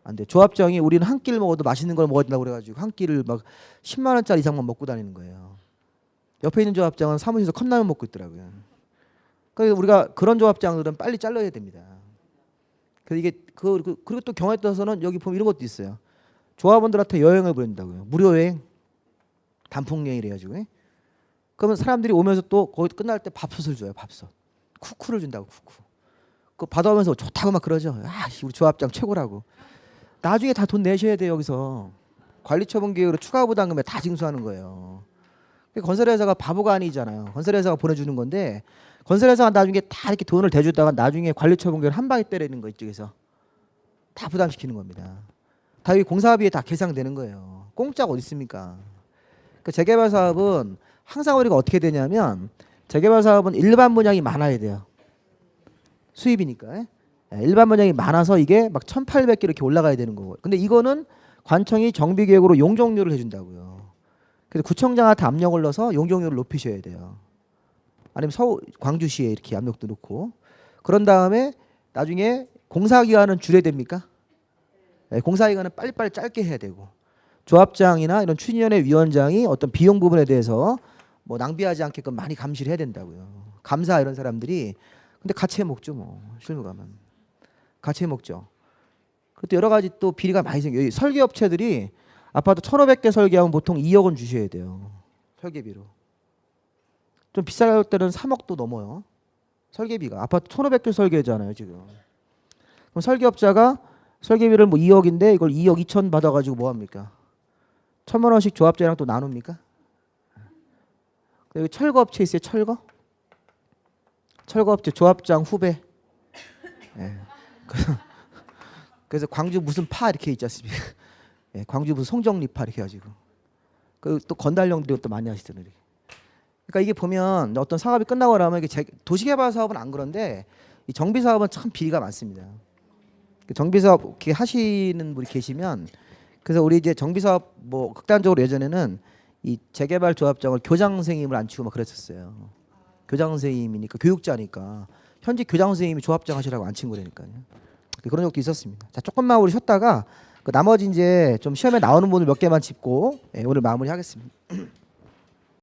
Speaker 1: 안 돼. 조합장이 우리는 한 끼를 먹어도 맛있는 걸 먹어야 된다고 그래가지고 한 끼를 막 10만 원짜리 이상만 먹고 다니는 거예요. 옆에 있는 조합장은 사무실에서 컵라면 먹고 있더라고요. 그래서 우리가 그런 조합장들은 빨리 잘라야 됩니다. 그래서 이게 그리고 또 경우에 따라서는 여기 보면 이런 것도 있어요. 조합원들한테 여행을 보낸다고요. 무료 여행, 단풍 여행이래 가지고. 그러면 사람들이 오면서 또 거기 끝날 때 밥솥을 줘요. 밥솥. 쿠쿠를 준다고 쿠쿠. 그거 받아오면서 좋다고 막 그러죠. 아, 우리 조합장 최고라고. 나중에 다 돈 내셔야 돼요 여기서. 관리처분계획으로 추가 부담금에 다 징수하는 거예요. 건설회사가 바보가 아니잖아요. 건설회사가 보내주는 건데 건설회사가 나중에 다 이렇게 돈을 대주다가 나중에 관리처분계획을 한 방에 때리는 거 이쪽에서 다 부담시키는 겁니다. 다 이 공사비에 다 계상되는 거예요. 공짜가 어디 있습니까? 그 재개발 사업은 항상 우리가 어떻게 되냐면 재개발 사업은 일반 분양이 많아야 돼요. 수입이니까. 일반 분양이 많아서 이게 막 1,800개 이렇게 올라가야 되는 거고. 근데 이거는 관청이 정비계획으로 용적률을 해준다고요. 그래서 구청장한테 압력을 넣어서 용적률을 높이셔야 돼요. 아니면 광주시에 이렇게 압력도 넣고. 그런 다음에 나중에 공사기간은 줄여야 됩니까? 네, 공사기간은 빨리빨리 짧게 해야 되고. 조합장이나 이런 추진위원회 위원장이 어떤 비용 부분에 대해서 뭐 낭비하지 않게끔 많이 감시를 해야 된다고요. 감사 이런 사람들이 근데 같이 해먹죠 뭐 실무가면 같이 해먹죠. 그것도 여러 가지 또 비리가 많이 생겨요. 설계업체들이 아파트 1,500개 설계하면 보통 2억 원 주셔야 돼요. 설계비로. 좀 비쌀 때는 3억도 넘어요. 설계비가. 아파트 1,500개 설계잖아요 지금. 그럼 설계업자가 설계비를 뭐 2억인데 이걸 2억 2천 받아가지고 뭐 합니까? 1,000만 원씩 조합자랑 또 나눕니까? 여기 철거업체 있어요. 철거업체 조합장 후배. 네. 그래서 광주 무슨 파 이렇게 있지 않습니까? 네, 광주 무슨 송정리파 이렇게 해가지고. 그 또 건달령들이 또 많이 하시더라고요. 그러니까 이게 보면 어떤 사업이 끝나고 나면 이게 도시개발 사업은 안 그런데 이 정비 사업은 참 비리가 많습니다. 정비 사업 이렇게 하시는 분이 계시면 그래서 우리 이제 정비 사업 뭐 극단적으로 예전에는 이 재개발 조합장을 교장 선생님을 앉히고 막 그랬었어요. 교장 선생님이니까 교육자니까 현재 교장 선생님이 조합장 하시라고 앉힌 거라니까요. 그런 적도 있었습니다. 자, 조금만 우리 쉬었다가 그 나머지 이제 좀 시험에 나오는 분을 몇 개만 짚고 오늘 마무리하겠습니다.